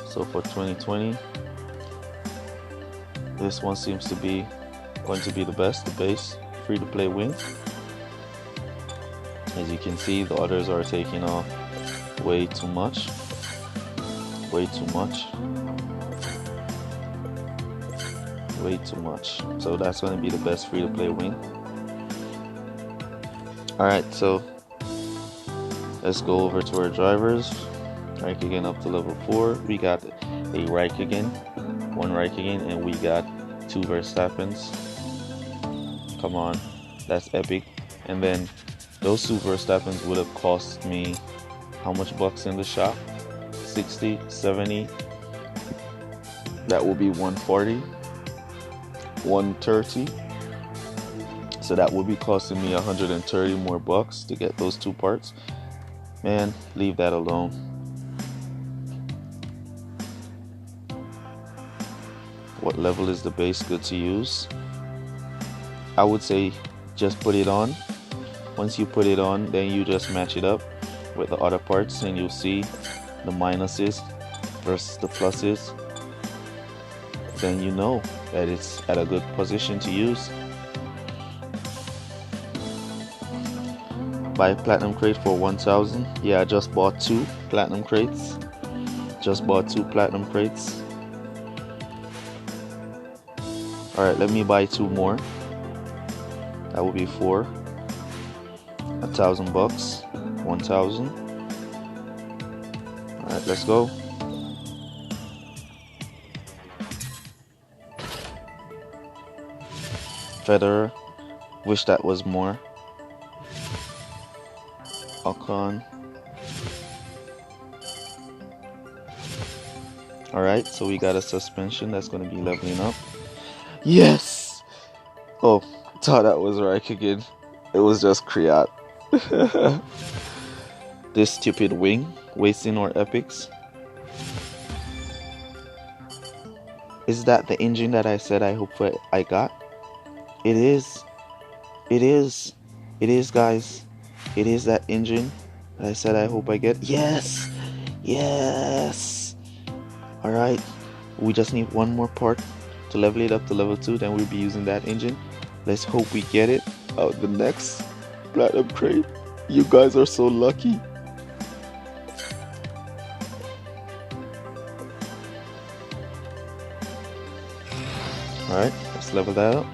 So for 2020, this one seems to be going to be the best, the base free-to-play wing. As you can see, the others are taking off way too much. So that's going to be the best free-to-play wing. Alright, so Let's go over to our drivers. Raikkonen up to level 4. We got a Raikkonen, one Raikkonen, and we got 2 Verstappens. Come on, that's epic. And then those 2 Verstappens would have cost me how much bucks in the shop? 60, 70. That will be 140, 130. So that would be costing me 130 more bucks to get those 2 parts. Man, leave that alone. What level is the base good to use? I would say just put it on. Once you put it on, then you just match it up with the other parts and you'll see the minuses versus the pluses. Then you know that it's at a good position to use. Buy a platinum crate for 1,000. Yeah, I just bought 2 platinum crates. Alright, let me buy 2 more. That will be 4. 1,000 bucks. 1,000. Alright, let's go. Federer. Wish that was more. Ocon. Alright, so we got a suspension that's going to be leveling up. Yes! Oh, thought that was Raikkonen. It was just Kriat. This stupid wing, wasting our epics. Is that the engine that I said I hope I got? It is. It is. It is, guys. It is that engine that I said I hope I get. Yes! Yes! Alright. We just need one more part to level it up to level 2. Then we'll be using that engine. Let's hope we get it out the next platinum crate. You guys are so lucky. Alright, let's level that up.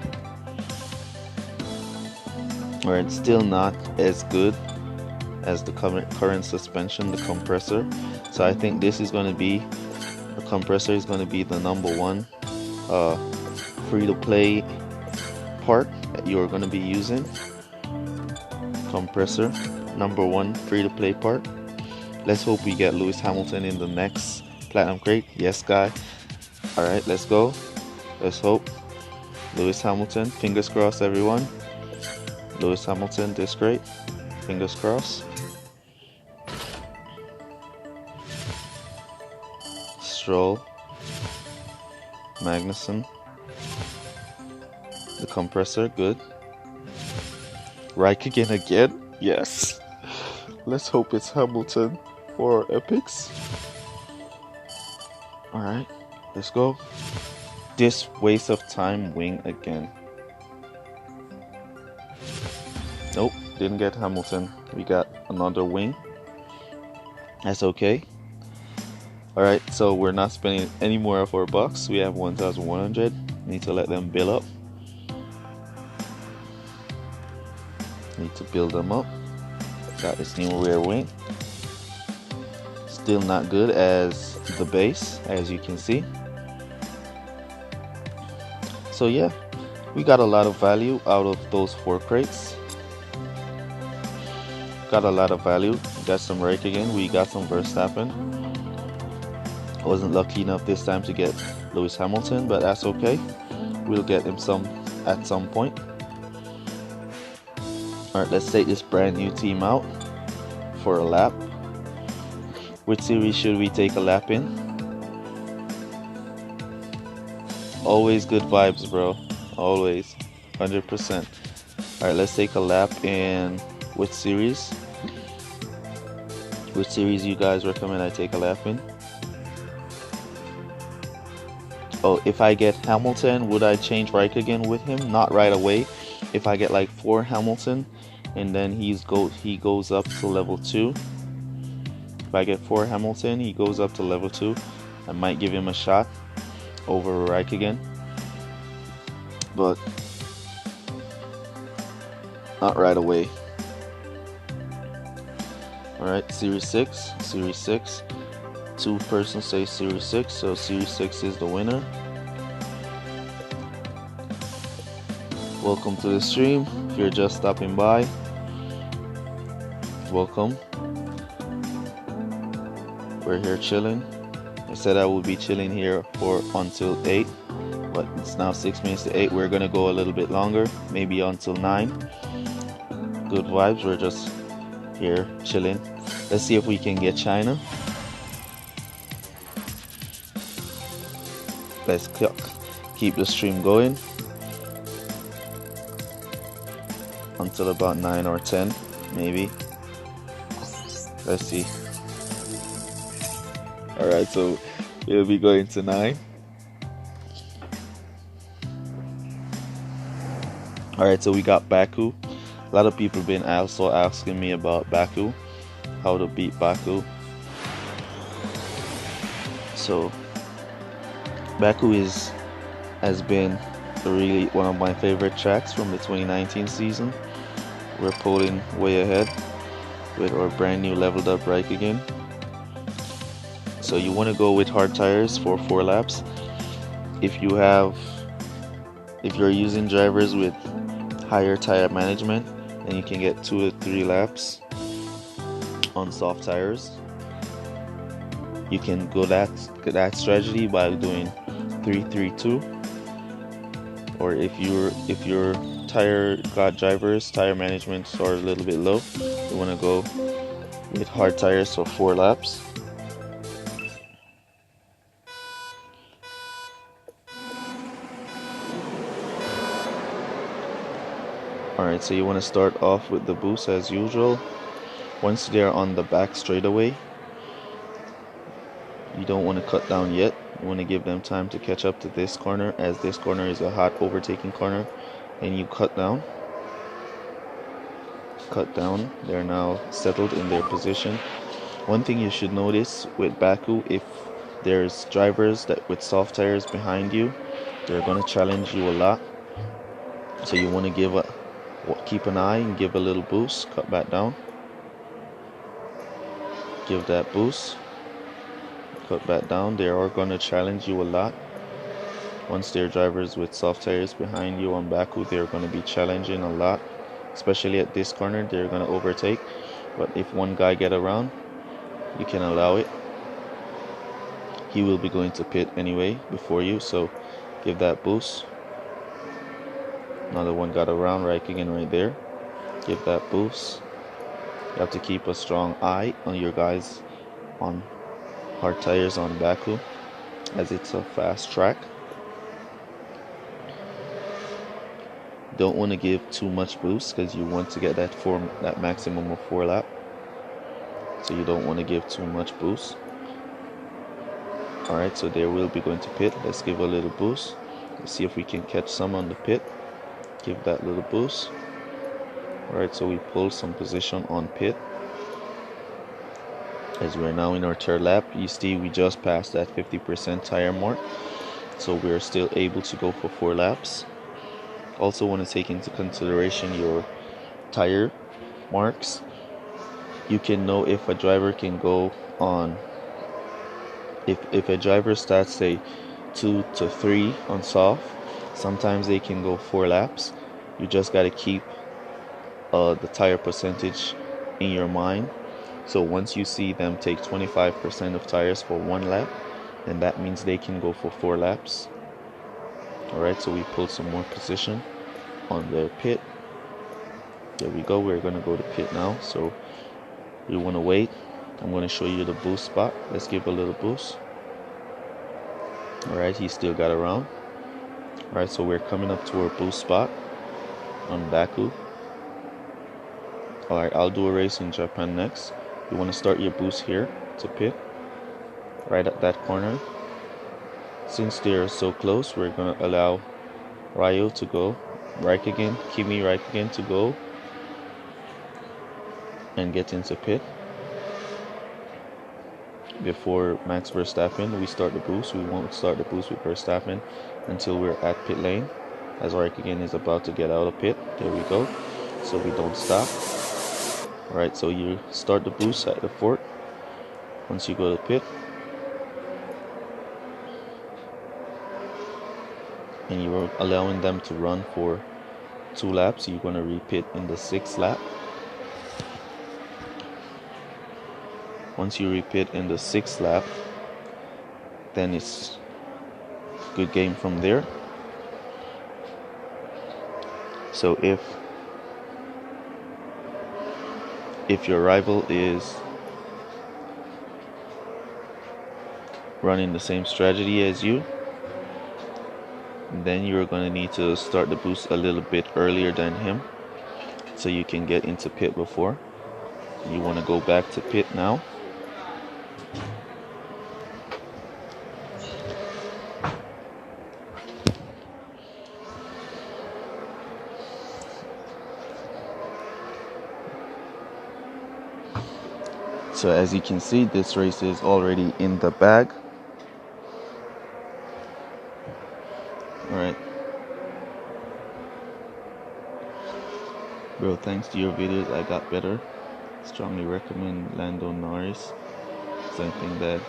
Alright, still not as good as the current suspension, the compressor. So I think this is going to be, the compressor is going to be the #1 free-to-play part that you're going to be using. Compressor, #1 free-to-play part. Let's hope we get Lewis Hamilton in the next platinum crate. Yes, guy. Alright, let's go. Let's hope. Lewis Hamilton, fingers crossed, everyone. Lewis Hamilton, this crate. Fingers crossed. Stroll. Magnussen. The compressor, good. Raikkonen again? Yes. Let's hope it's Hamilton for our epics. Alright, let's go. This waste of time wing again. Nope, didn't get Hamilton. We got another wing. That's okay. Alright, so we're not spending any more of our bucks. We have 1,100. Need to let them build up. Need to build them up. Got this new rear wing. Still not good as the base, as you can see. So yeah, we got a lot of value out of those 4 crates. Got a lot of value. Got some Raikkonen. We got some Verstappen. I wasn't lucky enough this time to get Lewis Hamilton, but that's okay. We'll get him at some point. Alright, let's take this brand new team out for a lap. Which series should we take a lap in? Always good vibes, bro. Always. 100%. Alright, let's take a lap in which series? Which series you guys recommend I take a lap in? Oh, if I get Hamilton, would I change Raikkonen with him? Not right away. If I get like 4 Hamilton and then he goes up to level 2. If I get 4 Hamilton, he goes up to level 2. I might give him a shot over Raikkonen, but not right away. Alright, Series 6, Series 6. Two persons say Series 6, so Series 6 is the winner. Welcome to the stream. If you're just stopping by, welcome. We're here chilling. I said I would be chilling here for until 8, but it's now 6 minutes to 8. We're gonna go a little bit longer, maybe until 9. Good vibes. We're just here chilling. Let's see if we can get China. Let's keep the stream going until about 9 or 10, maybe. Let's see. Alright, so we'll be going to 9. Alright, so we got Baku. A lot of people have been also asking me about Baku, how to beat Baku. So Baku has been really one of my favorite tracks from the 2019 season. We're pulling way ahead with our brand new leveled up bike again. So you want to go with hard tires for 4 laps. If you're using drivers with higher tire management, then you can get 2 to 3 laps on soft tires. You can go that strategy by doing 3-3-2, or if your tire management are a little bit low, you want to go with hard tires for 4 laps. Alright, so you want to start off with the boost as usual. Once they're on the back straightaway, you don't want to cut down yet. You want to give them time to catch up to this corner, as this corner is a hot overtaking corner, and you cut down. They're now settled in their position. One thing you should notice with Baku, if there's drivers with soft tires behind you, they're going to challenge you a lot. So you want to keep an eye and give a little boost, cut back down, give that boost, cut back down. They are going to challenge you a lot. Once there are drivers with soft tires behind you on Baku, they're going to be challenging a lot, especially at this corner. They're going to overtake, but if one guy get around, you can allow it. He will be going to pit anyway before you, so give that boost. Another one got around right again right there. Give that boost. You have to keep a strong eye on your guys on hard tires on Baku, as it's a fast track. Don't want to give too much boost, because you want to get that maximum of 4 lap. So you don't want to give too much boost. Alright, so they will be going to pit. Let's give a little boost. Let's see if we can catch some on the pit. Give that little boost. Alright, so we pull some position on pit, as we're now in our 3rd lap. You see we just passed that 50% tire mark, so we're still able to go for 4 laps. Also want to take into consideration your tire marks. You can know if a driver can go on, if a driver starts say 2 to 3 on soft, sometimes they can go 4 laps. You just got to keep the tire percentage in your mind. So once you see them take 25% of tires for 1 lap, then that means they can go for 4 laps. Alright, so we pull some more position on their pit. There we go. We're going to go to pit now, so we want to wait. I'm going to show you the boost spot. Let's give a little boost. Alright, he still got around. Alright, so we're coming up to our boost spot on Baku. Alright, I'll do a race in Japan next. You want to start your boost here to pit, right at that corner. Since they're so close, we're going to allow Ryo to go. Kimi Raikkonen to go and get into pit before Max Verstappen. We start the boost. We won't start the boost with Verstappen until we're at pit lane, as Raikkonen is about to get out of pit. There we go. So we don't stop. Alright, so you start the boost at the fort once you go to pit, and you're allowing them to run for 2 laps. You're going to repit in the 6th lap. Once you repit in the 6th lap, then it's good game from there. So if your rival is running the same strategy as you, then you're going to need to start the boost a little bit earlier than him so you can get into pit before. You want to go back to pit now. So as you can see, this race is already in the bag. Alright. Bro, thanks to your videos, I got better. Strongly recommend Lando Norris. I think that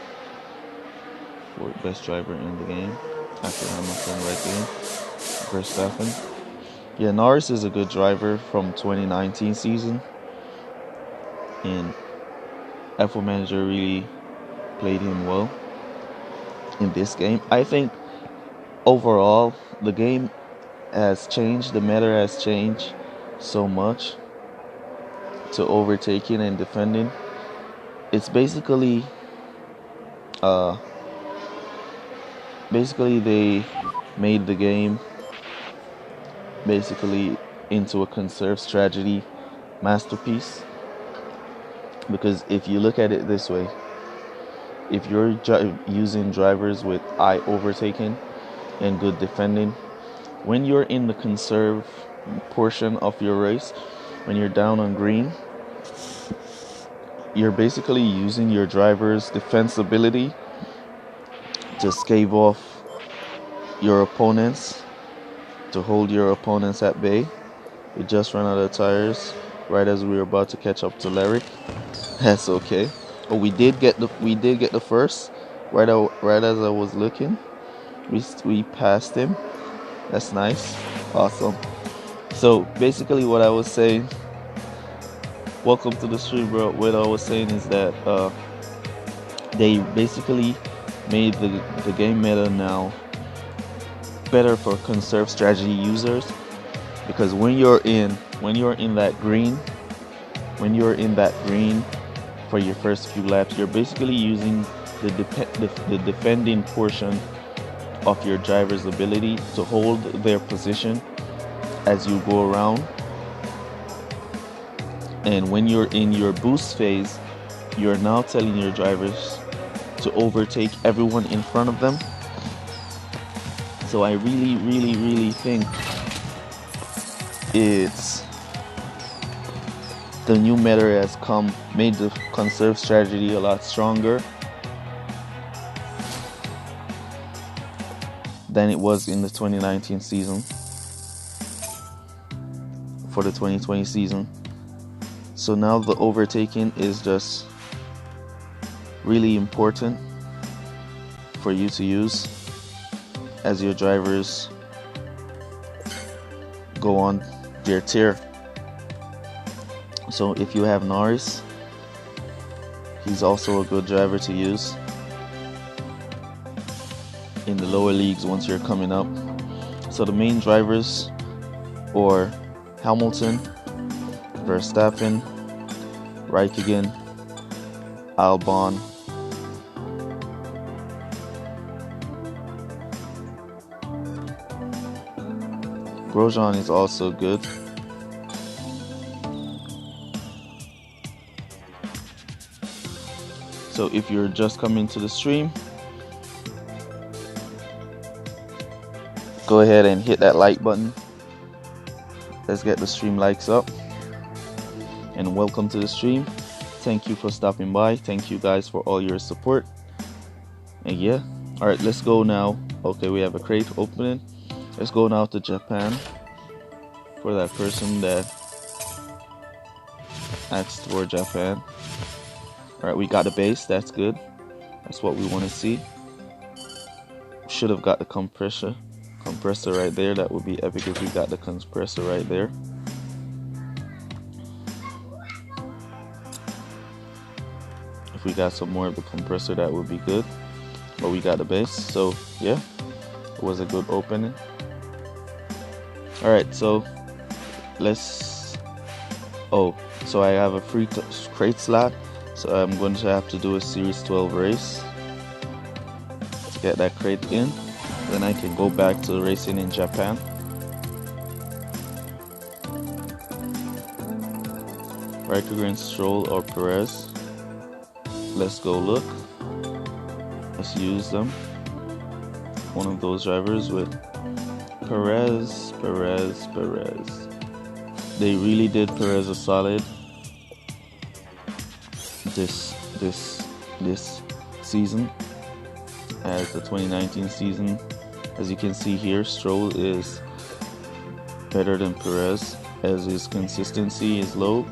for best driver in the game after Hamilton right there. Verstappen. Yeah, Norris is a good driver from 2019 season. And F1 Manager really played him well in this game. I think overall the game has changed, the meta has changed so much to overtaking and defending. It's basically they made the game basically into a conserve strategy masterpiece. Because if you look at it this way, if you're using drivers with high overtaking and good defending, when you're in the conserve portion of your race, when you're down on green, you're basically using your driver's defense ability to stave off your opponents, to hold your opponents at bay. We just ran out of tires right as we were about to catch up to Lyric. That's okay. But we did get the first right as I was looking. We passed him. That's nice. Awesome. So basically what I was saying, welcome to the stream, bro. What I was saying is that they basically made the game meta now better for conserve strategy users, because when you're in that green for your first few laps, you're basically using the defending portion of your driver's ability to hold their position as you go around. And when you're in your boost phase, you're now telling your drivers to overtake everyone in front of them. So I really think it's the new meta has made the conserve strategy a lot stronger than it was in the 2019 season for the 2020 season. So now the overtaking is just really important for you to use as your drivers go on their tear. So if you have Norris, he's also a good driver to use in the lower leagues once you're coming up. So the main drivers are Hamilton, Verstappen, Raikkonen, Albon, Grosjean is also good. So if you're just coming to the stream, go ahead and hit that like button. Let's get the stream likes up. And welcome to the stream. Thank you for stopping by. Thank you guys for all your support. And yeah, all right, let's go now. Okay, we have a crate opening. Let's go now to Japan for that person that That's for Japan. Alright, we got the base. That's good. That's what we want to see. Should have got the compressor right there. That would be epic if we got the compressor right there. If we got some more of the compressor, that would be good. But we got the base, so yeah, it was a good opening. Alright, so let's... Oh, so I have a free crate slot, so I'm going to have to do a Series 12 race to get that crate in. Then I can go back to racing in Japan. Raikkonen, Stroll, or Perez? Let's go look. Let's use them. One of those drivers with Perez. They really did Perez a solid this season, as the 2019 season. As you can see here, Stroll is better than Perez, as his consistency is low.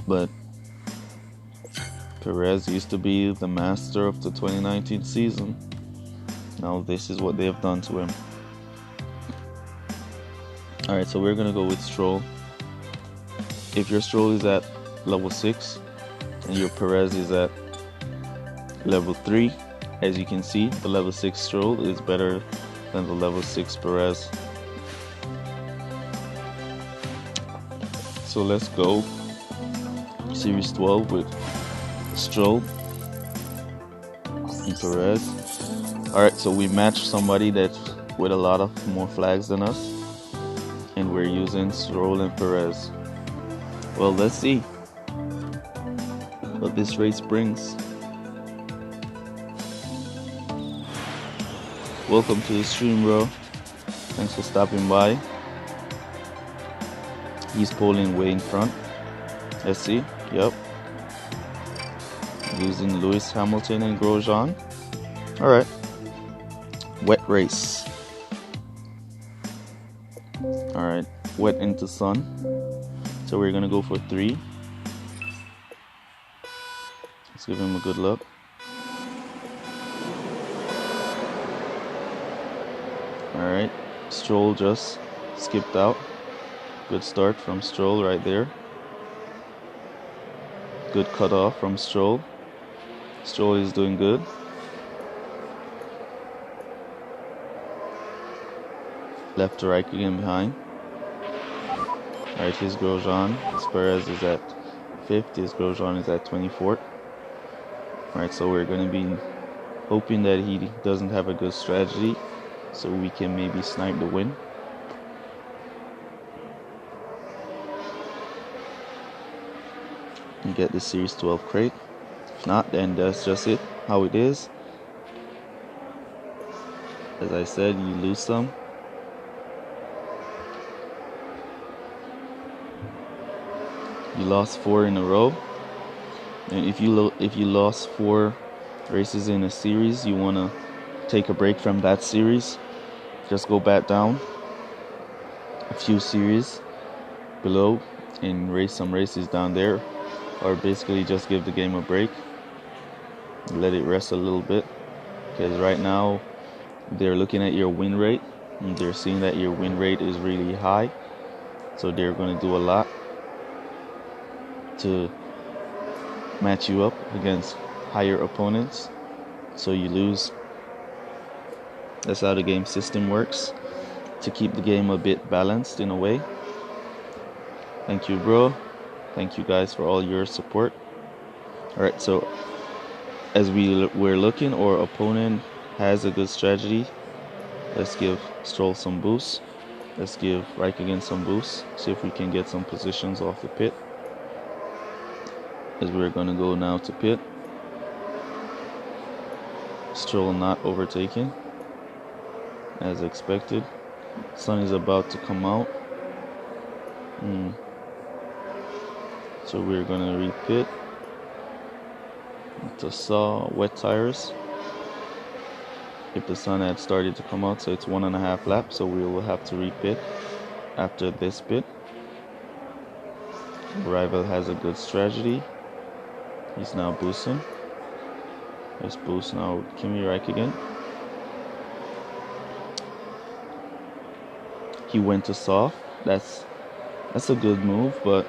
But Perez used to be the master of the 2019 season. Now this is what they have done to him. Alright, so we're gonna go with Stroll. If your Stroll is at level 6 and your Perez is at level 3, as you can see, the level 6 Stroll is better than the level 6 Perez. So let's go Series 12 with Stroll and Perez. Alright, so we matched somebody that's with a lot of more flags than us, and we're using Stroll and Perez. Well, let's see what this race brings. Welcome to the stream, bro. Thanks for stopping by. He's pulling way in front. Let's see. Yep. Using Lewis Hamilton and Grosjean. Alright. Wet race. Alright. Wet into sun. So we're gonna go for 3. Let's give him a good look. Alright. Stroll just skipped out. Good start from Stroll right there. Good cutoff from Stroll. Stroll is doing good. Left to right again behind. Alright, here's Grosjean. His Perez is at 5th. His Grosjean is at 24th. Alright, so we're going to be hoping that he doesn't have a good strategy, so we can maybe snipe the win. And get the Series 12 crate. If not, then that's just it, how it is. As I said, you lose some. You lost 4 in a row, and if you lost 4 races in a series, you want to take a break from that series. Just go back down a few series below and race some races down there, or basically just give the game a break, let it rest a little bit, because right now they're looking at your win rate and they're seeing that your win rate is really high, so they're going to do a lot to match you up against higher opponents, so you lose. That's how the game system works, to keep the game a bit balanced in a way. Thank you, bro. Thank you guys for all your support. Alright, so as we're looking, our opponent has a good strategy. Let's give Stroll some boosts. Let's give Raikkonen some boosts. See if we can get some positions off the pit. As we're going to go now to pit. Stroll not overtaking as expected. Sun is about to come out. So we're going to re-pit to saw wet tires. If the sun had started to come out, so it's 1.5 laps, so we will have to re-pit after this pit. Rival has a good strategy. He's now boosting. Let's boost now. Kimi Räikkönen. He went to soft. That's a good move, but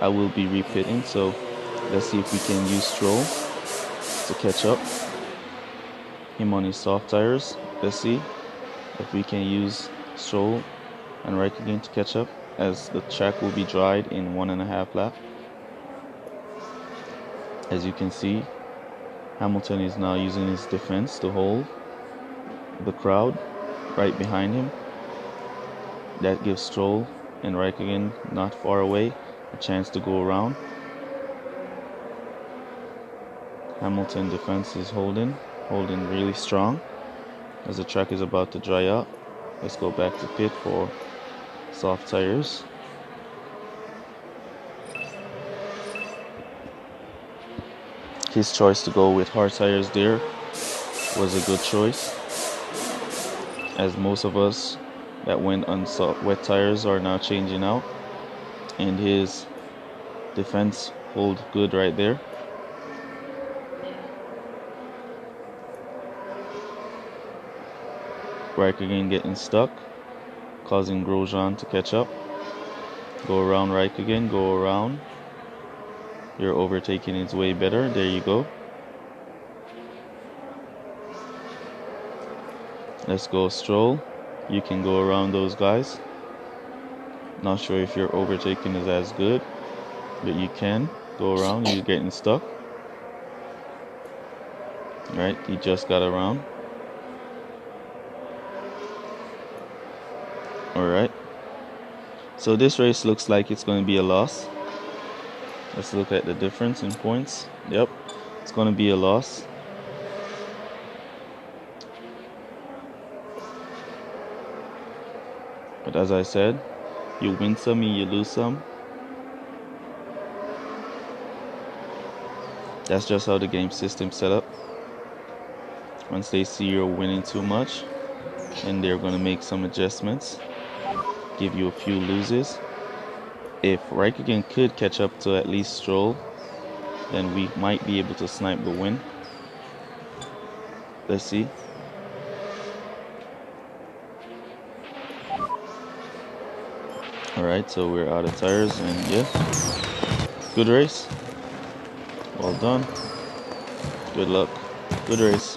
I will be repitting. So let's see if we can use Stroll to catch up. Him on his soft tires. Let's see if we can use Stroll and Räikkönen to catch up, as the track will be dried in 1.5 lap. As you can see, Hamilton is now using his defense to hold the crowd right behind him. That gives Stroll and Räikkönen, not far away, a chance to go around. Hamilton defense is holding really strong as the track is about to dry out. Let's go back to pit for soft tires. His choice to go with hard tires there was a good choice, as most of us that went on wet tires are now changing out, and his defense hold good right there. Räikkönen getting stuck, causing Grosjean to catch up. Go around Räikkönen, go around. Your overtaking is way better. There you go. Let's go Stroll. You can go around those guys. Not sure if your overtaking is as good, but you can go around. You're getting stuck. Right, he just got around. Alright. So this race looks like it's going to be a loss. Let's look at the difference in points. Yep, it's going to be a loss. But as I said, you win some and you lose some. That's just how the game system's set up. Once they see you're winning too much, and they're going to make some adjustments, give you a few loses. If Räikkönen could catch up to at least Stroll, then we might be able to snipe the win. Let's see. Alright, so we're out of tires, and yeah, good race. Well done. Good luck. Good race.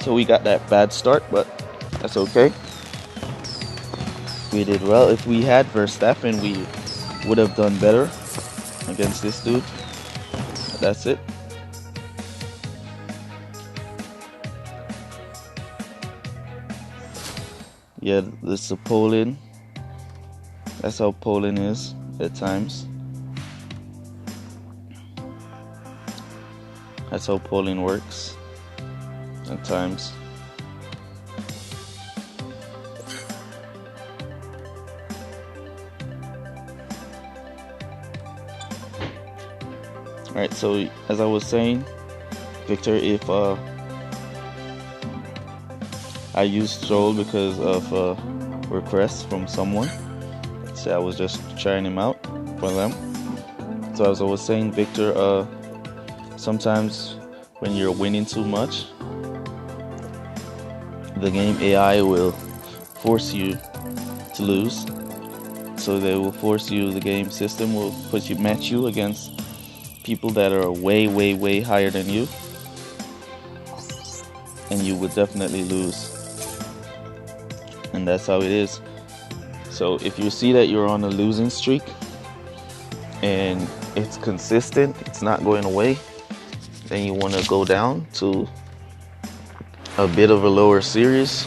So we got that bad start, but that's okay. We did well. If we had Verstappen, we would have done better against this dude. But that's it. Yeah, this is a Poland. That's how Poland is at times. That's how Poland works at times. Alright, so as I was saying, Victor, if I used Stroll because of a request from someone. So I was just trying him out for them. So as I was saying, Victor, sometimes when you're winning too much, the game AI will force you to lose. So they will force you, the game system will match you against people that are way higher than you, and you would definitely lose. And that's how it is. So if you see that you're on a losing streak and it's consistent, it's not going away, then you want to go down to a bit of a lower series,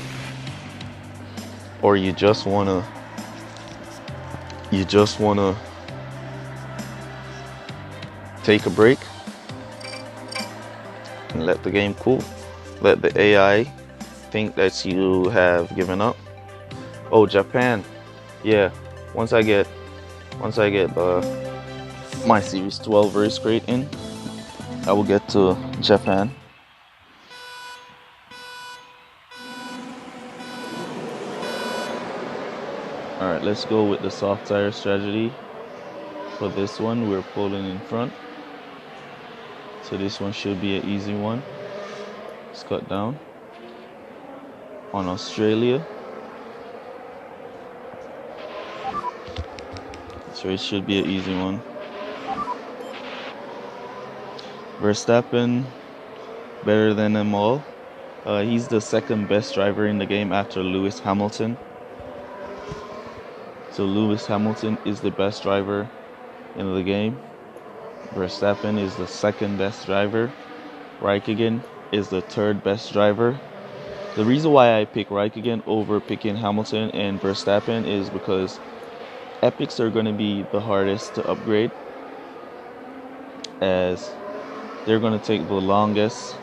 or you just want to take a break and let the game cool. Let the AI think that you have given up. Oh, Japan. Yeah, once I get my Series 12 race crate in, I will get to Japan. Alright, let's go with the soft tire strategy. For this one, we're pulling in front. So this one should be an easy one. Let's cut down. On Australia. So it should be an easy one. Verstappen, better than them all. He's the second best driver in the game after Lewis Hamilton. So Lewis Hamilton is the best driver in the game. Verstappen is the second best driver. Raikkonen is the third best driver. The reason why I pick Raikkonen over picking Hamilton and Verstappen is because epics are going to be the hardest to upgrade, as they're going to take the longest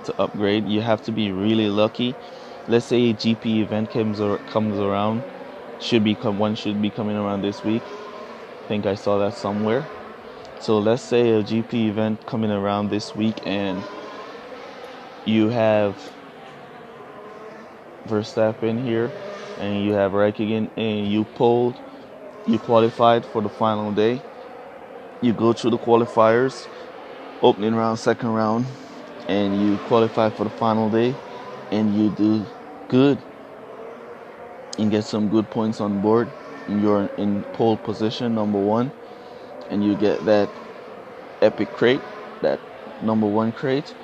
to upgrade. You have to be really lucky. Let's say a GP event comes around. One should be coming around this week. I think I saw that somewhere. So let's say a GP event coming around this week and you have Verstappen here and you have Raikkonen and you qualified for the final day. You go through the qualifiers, opening round, second round, and you qualify for the final day and you do good and get some good points on board. You're in pole position, number one, and you get that epic crate, that number one crate.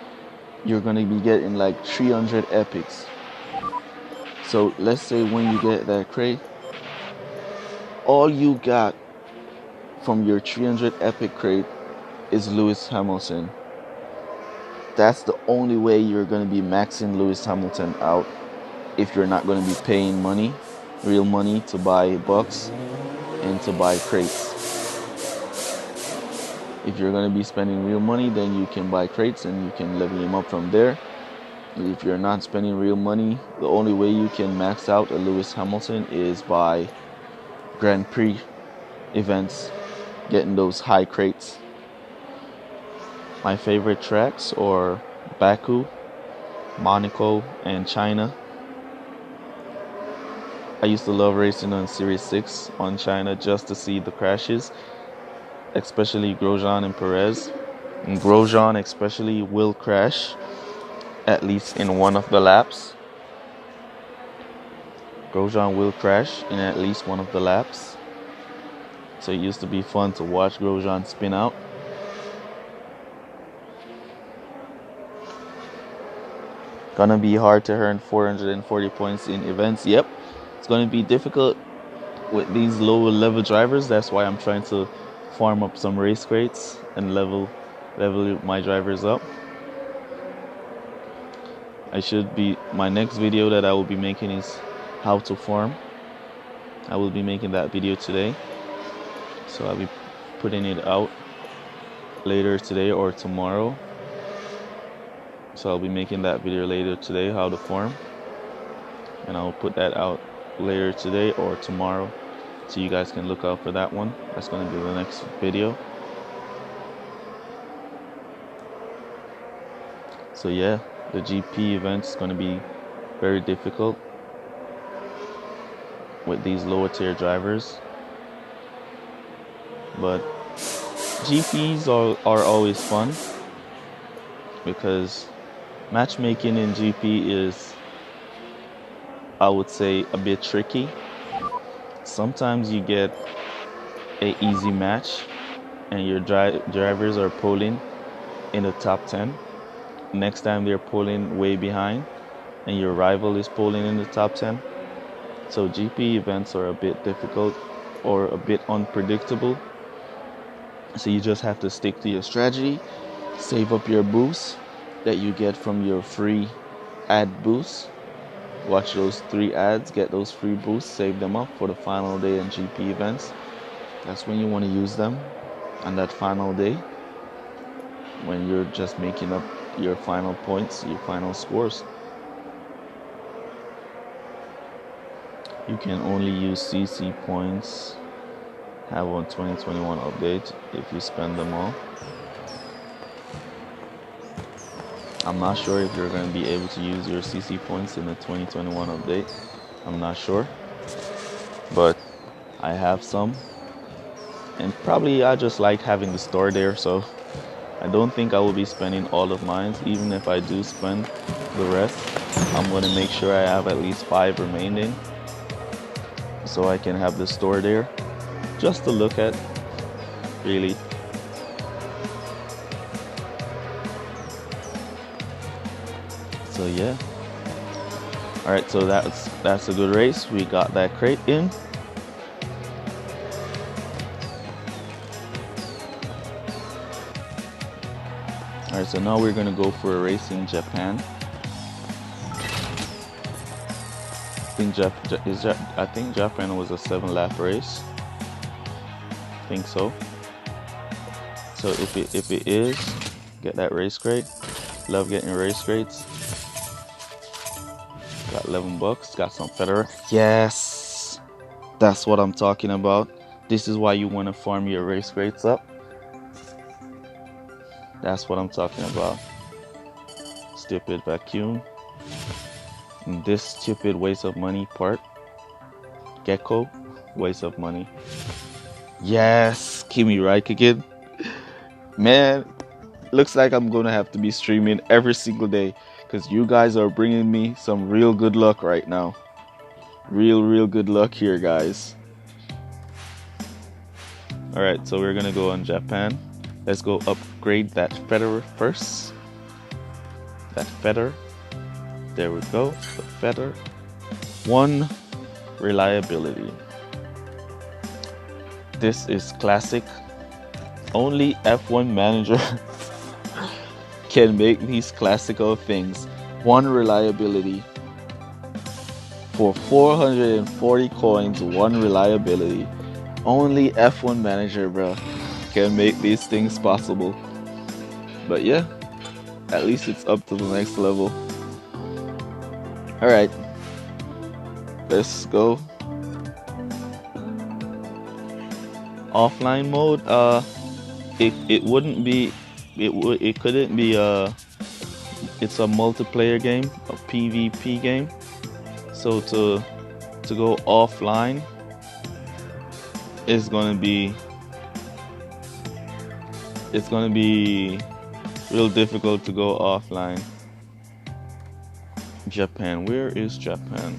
You're going to be getting like 300 epics. So let's say when you get that crate, all you got from your 300 epic crate is Lewis Hamilton. That's the only way you're going to be maxing Lewis Hamilton out, if you're not going to be paying money, real money, to buy bucks and to buy crates. If you're going to be spending real money, then you can buy crates and you can level him up from there. If you're not spending real money, the only way you can max out a Lewis Hamilton is by Grand Prix events, getting those high crates. My favorite tracks are Baku, Monaco, and China. I used to love racing on Series 6 on China just to see the crashes, especially Grosjean and Perez. And Grosjean especially will crash at least in one of the laps. Grosjean will crash in at least one of the laps. So it used to be fun to watch Grosjean spin out. Gonna be hard to earn 440 points in events. Yep, it's gonna be difficult with these lower level drivers. That's why I'm trying to farm up some race crates and level my drivers up. My next video that I will be making is how to farm. I will be making that video today. So I'll be putting it out later today or tomorrow. So I'll be making that video later today, how to farm. And I'll put that out later today or tomorrow. So you guys can look out for that one. That's going to be the next video. So yeah, the GP event is going to be very difficult with these lower tier drivers. But GPs are always fun, because matchmaking in GP is, I would say, a bit tricky. Sometimes you get an easy match and your drivers are pulling in the top 10. Next time they're pulling way behind and your rival is pulling in the top 10. So GP events are a bit difficult or a bit unpredictable. So you just have to stick to your strategy, save up your boosts that you get from your free ad boosts. Watch those 3 ads, get those free boosts, save them up for the final day and GP events. That's when you want to use them, on that final day, when you're just making up your final points, your final scores. You can only use CC points, have on 2021 update if you spend them all. I'm not sure if you're going to be able to use your CC points in the 2021 update. I'm not sure. But I have some. And probably I just like having the store there, so I don't think I will be spending all of mine. Even if I do spend the rest, I'm going to make sure I have at least 5 remaining so I can have the store there just to look at, really. So yeah. Alright, so that's a good race. We got that crate in. Alright, so now we're gonna go for a race in Japan. I think Japan was a 7-lap race. I think so. So if it is, get that race crate. Love getting race crates. Got $11. Got some Federer. Yes, that's what I'm talking about. This is why you want to farm your race crates up. That's what I'm talking about. Stupid vacuum. And this stupid waste of money part. Gecko, waste of money. Yes, Kimi Räikkönen. Man, looks like I'm gonna have to be streaming every single day because you guys are bringing me some real good luck right now. Real good luck here, guys. Alright, so we're gonna go on Japan. Let's go upgrade that Federer first. That Federer. There we go. The Federer. 1 reliability. This is classic. Only F1 manager can make these classical things. 1 reliability. For 440 coins, 1 reliability. Only F1 manager, bro, can make these things possible. But yeah, at least it's up to the next level. Alright, let's go. Offline mode, it wouldn't be, it couldn't be it's a multiplayer game, a PvP game. So to go offline it's gonna be real difficult to go offline. Japan, where is Japan?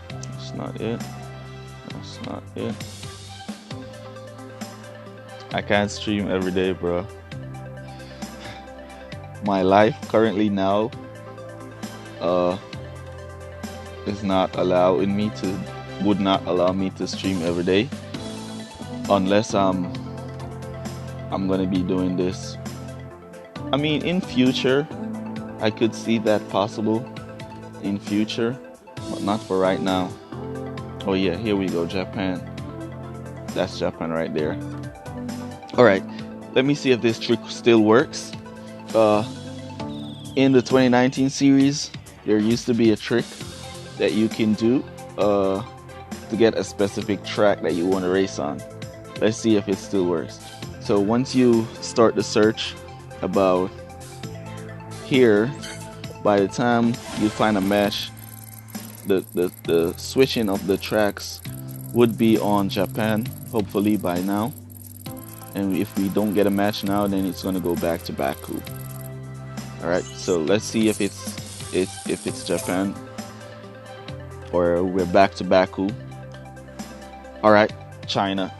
That's not it. That's not it. I can't stream every day, bro. My life currently now is not allowing me to, would not allow me to stream every day unless I'm gonna be doing this. I mean, in future I could see that possible in future, but not for right now. Oh yeah, here we go, Japan. That's Japan right there. Alright, let me see if this trick still works. In the 2019 series, there used to be a trick that you can do to get a specific track that you want to race on. Let's see if it still works. So once you start the search about here, by the time you find a match, the switching of the tracks would be on Japan, hopefully by now. And if we don't get a match now, then it's gonna go back to Baku. Alright, so let's see if it's Japan or we're back to Baku. Alright, China.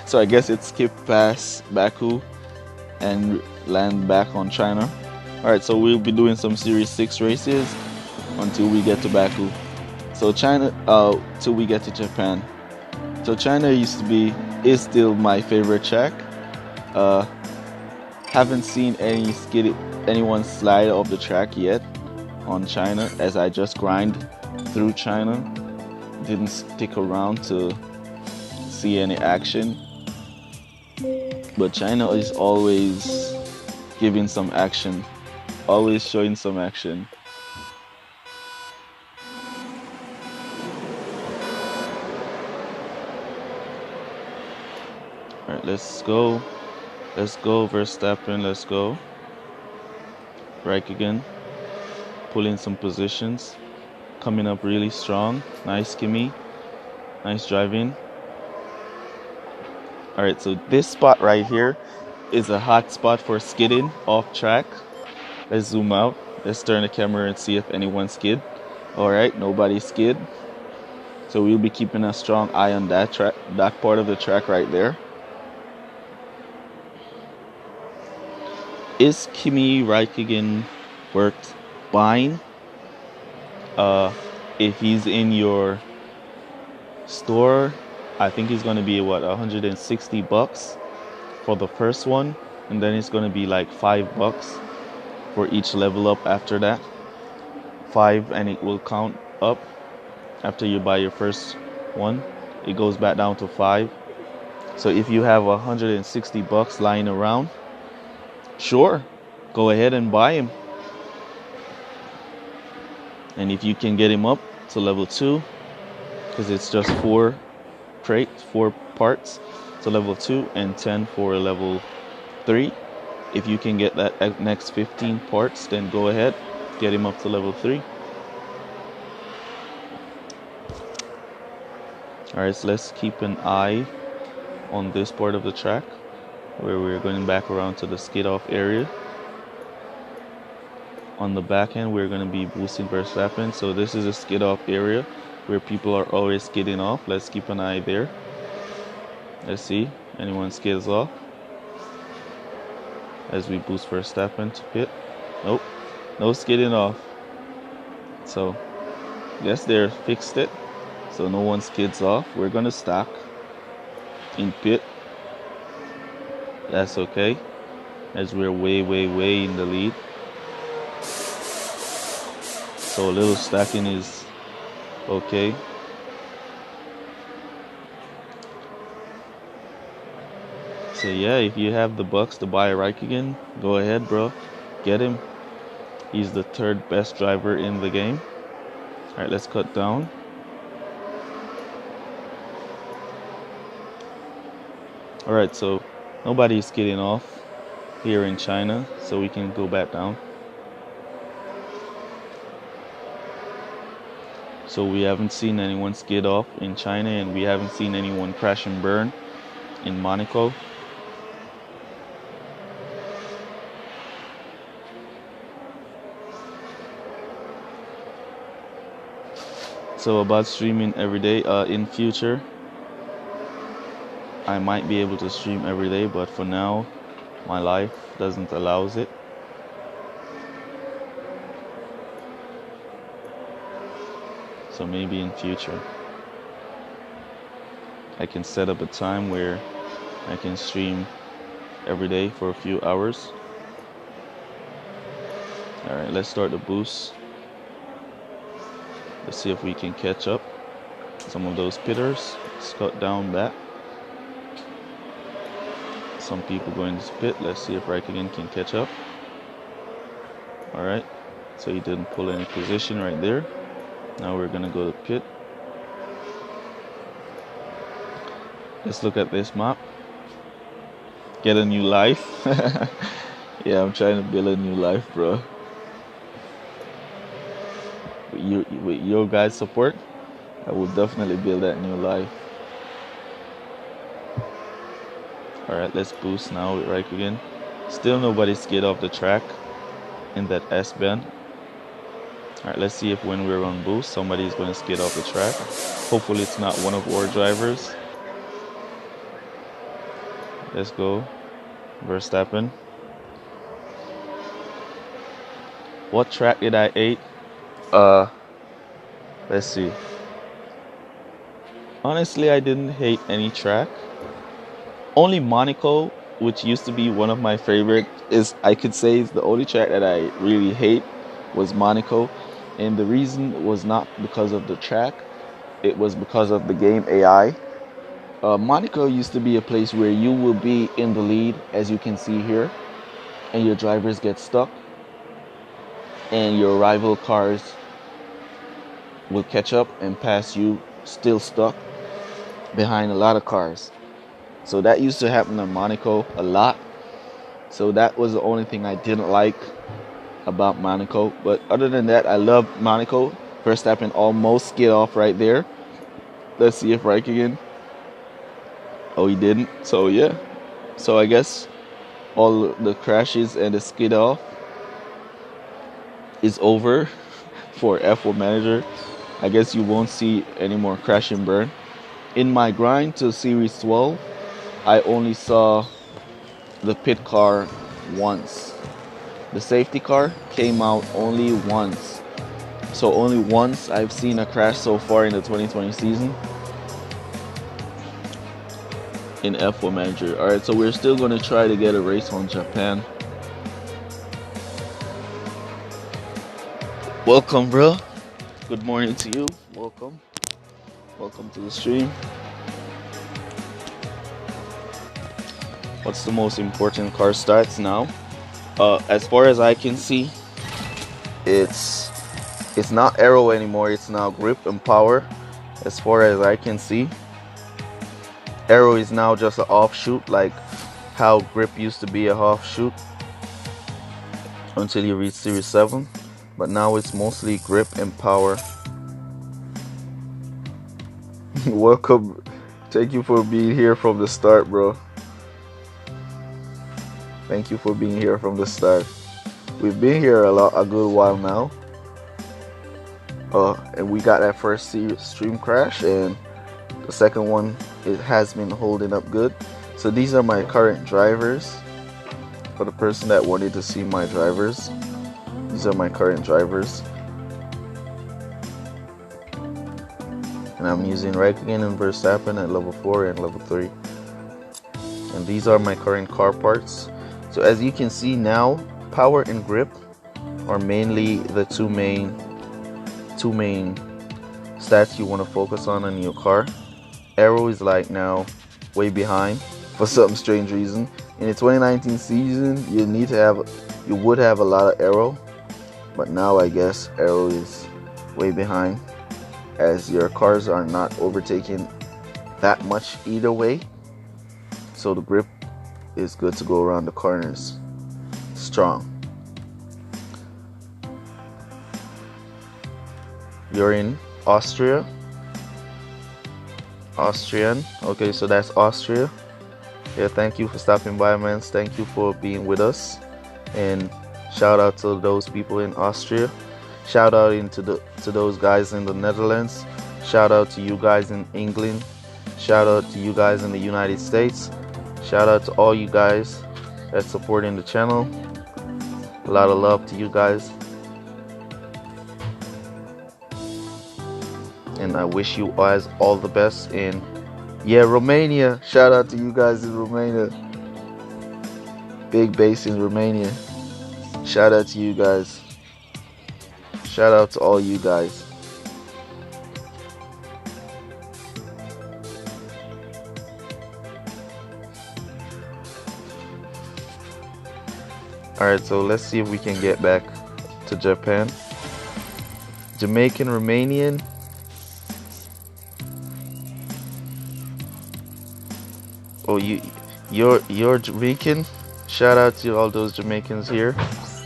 So I guess it skipped past Baku and land back on China. Alright, so we'll be doing some Series 6 races until we get to Baku. So China, till we get to Japan. So China is still my favorite track. Haven't seen anyone slide off the track yet on China, as I just grind through China. Didn't stick around to see any action. But China is always giving some action, always showing some action. Alright, let's go. Let's go, Verstappen, let's go. Räikkönen, pull in some positions. coming up really strong. Nice, Kimmy. Nice driving. All right, so this spot right here is a hot spot for skidding off track. Let's zoom out. Let's turn the camera and see if anyone skid. All right, nobody skid. So we'll be keeping a strong eye on that track, that part of the track right there. Is Kimi Räikkönen worth buying? If he's in your store, I think he's going to be what, $160 for the first one, and then it's going to be like $5 for each level up after that. 5, and it will count up after you buy your first one. It goes back down to 5. So if you have $160 lying around, sure, go ahead and buy him. And if you can get him up to level 2, because it's just 4 parts to level 2 and 10 for level 3. If you can get that next 15 parts, then go ahead, get him up to level 3. Alright, so let's keep an eye on this part of the track where we're going back around to the skid off area. On the back end, we're going to be boosting Verstappen. So this is a skid off area where people are always skidding off. Let's keep an eye there. Let's see, anyone skids off as we boost Verstappen to pit. Nope, no skidding off. So yes, they fixed it. So no one skids off. We're going to stack in pit. That's okay, as we're way in the lead. So a little stacking is okay. So yeah, if you have the bucks to buy a Räikkönen, go ahead, bro. Get him. He's the 3rd best driver in the game. Alright, let's cut down. Alright, so nobody's getting off here in China, so we can go back down. So we haven't seen anyone skid off in China, and we haven't seen anyone crash and burn in Monaco. So about streaming every day, in future, I might be able to stream every day, but for now, my life doesn't allow it. So maybe in future, I can set up a time where I can stream every day for a few hours. Alright, let's start the boost. Let's see if we can catch up some of those pitters. Let's cut down that. Some people going to pit. Let's see if Räikkönen can catch up. Alright, so he didn't pull any position right there. Now we're gonna go to pit. Let's look at this map. Get a new life. Yeah, I'm trying to build a new life, bro. With your guys' support, I will definitely build that new life. Alright, let's boost now with Räikkönen. Still nobody skid off the track in that S-bend. Alright, let's see if when we're on boost, somebody's going to skid off the track. Hopefully it's not one of our drivers. Let's go. Verstappen. What track did I hate? Let's see. Honestly, I didn't hate any track. Only Monaco, which used to be one of my favorite, I could say is the only track that I really hate, was Monaco. And the reason was not because of the track, it was because of the game AI. Monaco used to be a place where you will be in the lead, as you can see here, and your drivers get stuck, and your rival cars will catch up and pass you still stuck behind a lot of cars. So that used to happen in Monaco a lot. So that was the only thing I didn't like about Monaco. But other than that, I love Monaco. Verstappen almost skid off right there. Let's see if Raikkonen. Oh, he didn't. So yeah. So I guess all the crashes and the skid off is over for F1 Manager. I guess you won't see any more crash and burn. In my grind to Series 12, I only saw the pit car once. The safety car came out only once. So only once I've seen a crash so far in the 2020 season in F1 Manager. Alright, so we're still going to try to get a race on Japan. Welcome, bro. Good morning to you. Welcome. Welcome to the stream. What's the most important car starts now? As far as I can see, it's not aero anymore. It's now grip and power. As far as I can see, aero is now just an offshoot, like how grip used to be a offshoot until you reach Series 7. But now it's mostly grip and power. Welcome. Thank you for being here from the start, bro. Thank you for being here from the start. We've been here a good while now. And we got that first stream crash, and the second one, it has been holding up good. So these are my current drivers. For the person that wanted to see my drivers, these are my current drivers. And I'm using Raikkonen and Verstappen at level 4 and level 3. And these are my current car parts. So as you can see now, power and grip are mainly the two main stats you want to focus on in your car. Aero is like now way behind for some strange reason. In the 2019 season, you would have a lot of aero, but now I guess aero is way behind, as your cars are not overtaking that much either way. So the grip is good to go around the corners strong. You're in Austrian. Okay, so that's Austria. Yeah, thank you for stopping by, man. Thank you for being with us. And shout out to those people in Austria. Shout out to those guys in the Netherlands. Shout out to you guys in England. Shout out to you guys in the United States. Shout out to all you guys that's supporting the channel. A lot of love to you guys. And I wish you guys all the best in, Romania. Shout out to you guys in Romania. Big base in Romania. Shout out to you guys. Shout out to all you guys. Alright, so let's see if we can get back to Japan. Jamaican, Romanian. Oh, you're Jamaican? Shout out to all those Jamaicans here.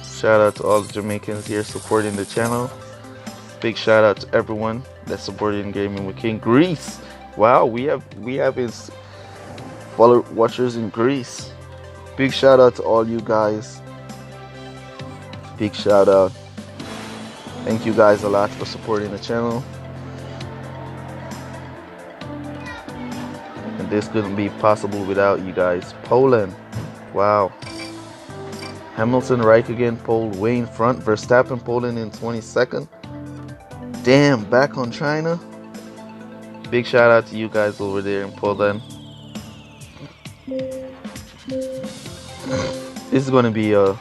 Shout out to all the Jamaicans here supporting the channel. Big shout out to everyone that's supporting Gaming with King. Greece. Wow, we have follow watchers in Greece. Big shout out to all you guys. Big shout out. Thank you guys a lot for supporting the channel. And this couldn't be possible without you guys. Poland. Wow. Hamilton, Raikkonen, pole way in front. Verstappen, Poland in 22nd. Damn, back on China. Big shout out to you guys over there in Poland. This is going to be a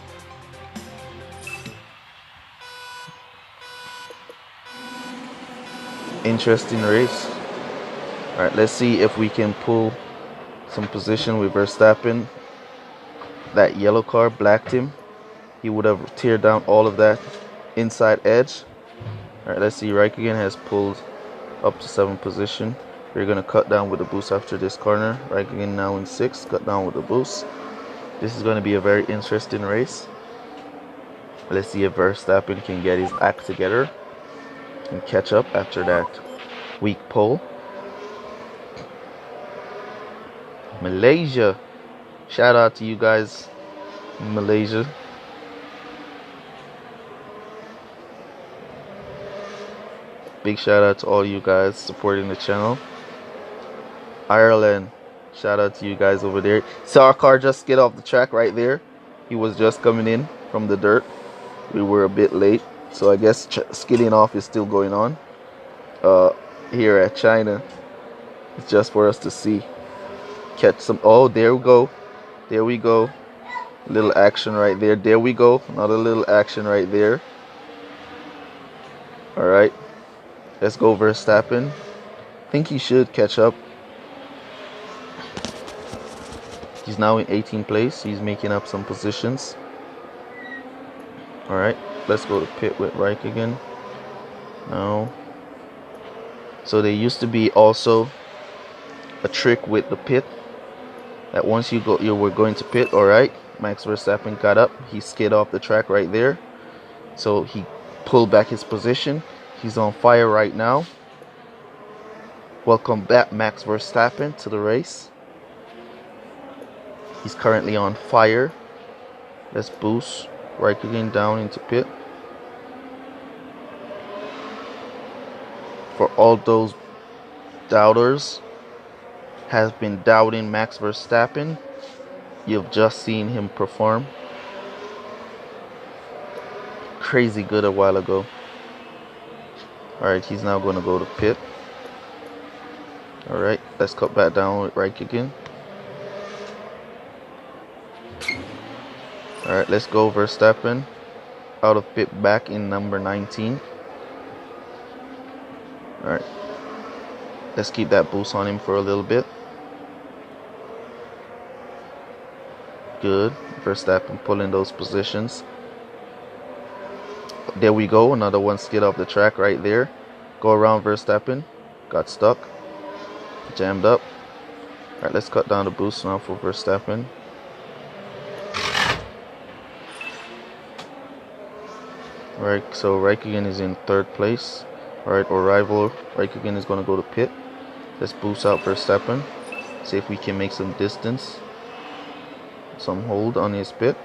interesting race. Alright, let's see if we can pull some position with Verstappen. That yellow car blacked him. He would have teared down all of that inside edge. Alright, let's see. Raikkonen has pulled up to 7th position. We're going to cut down with the boost after this corner. Raikkonen now in 6th, cut down with the boost. This is going to be a very interesting race. Let's see if Verstappen can get his act together. and catch up after that weak pull. Malaysia, shout out to you guys in Malaysia. Big shout out to all you guys supporting the channel. Ireland, shout out to you guys over there. Saw our car just get off the track right there. He was just coming in from the dirt. We were a bit late, so I guess skidding off is still going on. Here at China, it's just for us to see. Catch some. Oh, there we go. There we go. Little action right there. There we go. Another little action right there. All right. Let's go Verstappen. I think he should catch up. He's now in 18th place. He's making up some positions. All right. Let's go to pit with Reich again. No. So there used to be also a trick with the pit. That once you were going to pit, all right. Max Verstappen got up. He skid off the track right there. So he pulled back his position. He's on fire right now. Welcome back, Max Verstappen, to the race. He's currently on fire. Let's boost right again down into pit. For all those doubters has been doubting Max Verstappen, you've just seen him perform crazy good a while ago. Alright, he's now going to go to pit. Alright, let's cut back down with Reich again. Alright, let's go Verstappen. Out of pit back in number 19. Alright, let's keep that boost on him for a little bit. Good. Verstappen pulling those positions. There we go. Another one skid off the track right there. Go around Verstappen. Got stuck. Jammed up. Alright, let's cut down the boost now for Verstappen. Alright, so Raikkonen is in 3rd place. Alright, our rival Raikkonen is going to go to pit. Let's boost out Verstappen. See if we can make some distance. Some hold on his pit.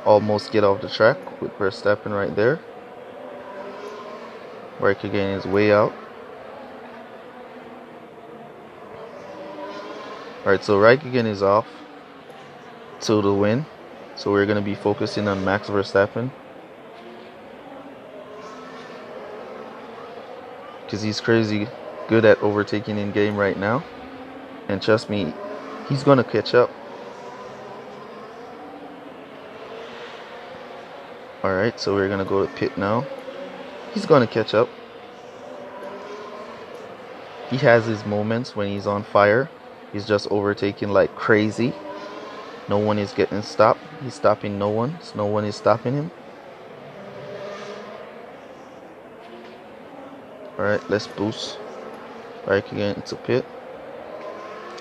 Almost get off the track with Verstappen right there. Raikkonen is way out. Alright, so Raikkonen is off to the win. So we're going to be focusing on Max Verstappen, because he's crazy good at overtaking in game right now. And trust me, he's going to catch up. Alright, so we're going to go to pit now. He's going to catch up. He has his moments when he's on fire. He's just overtaking like crazy. No one is getting stopped. He's stopping no one. So no one is stopping him. Alright, let's boost right again into pit,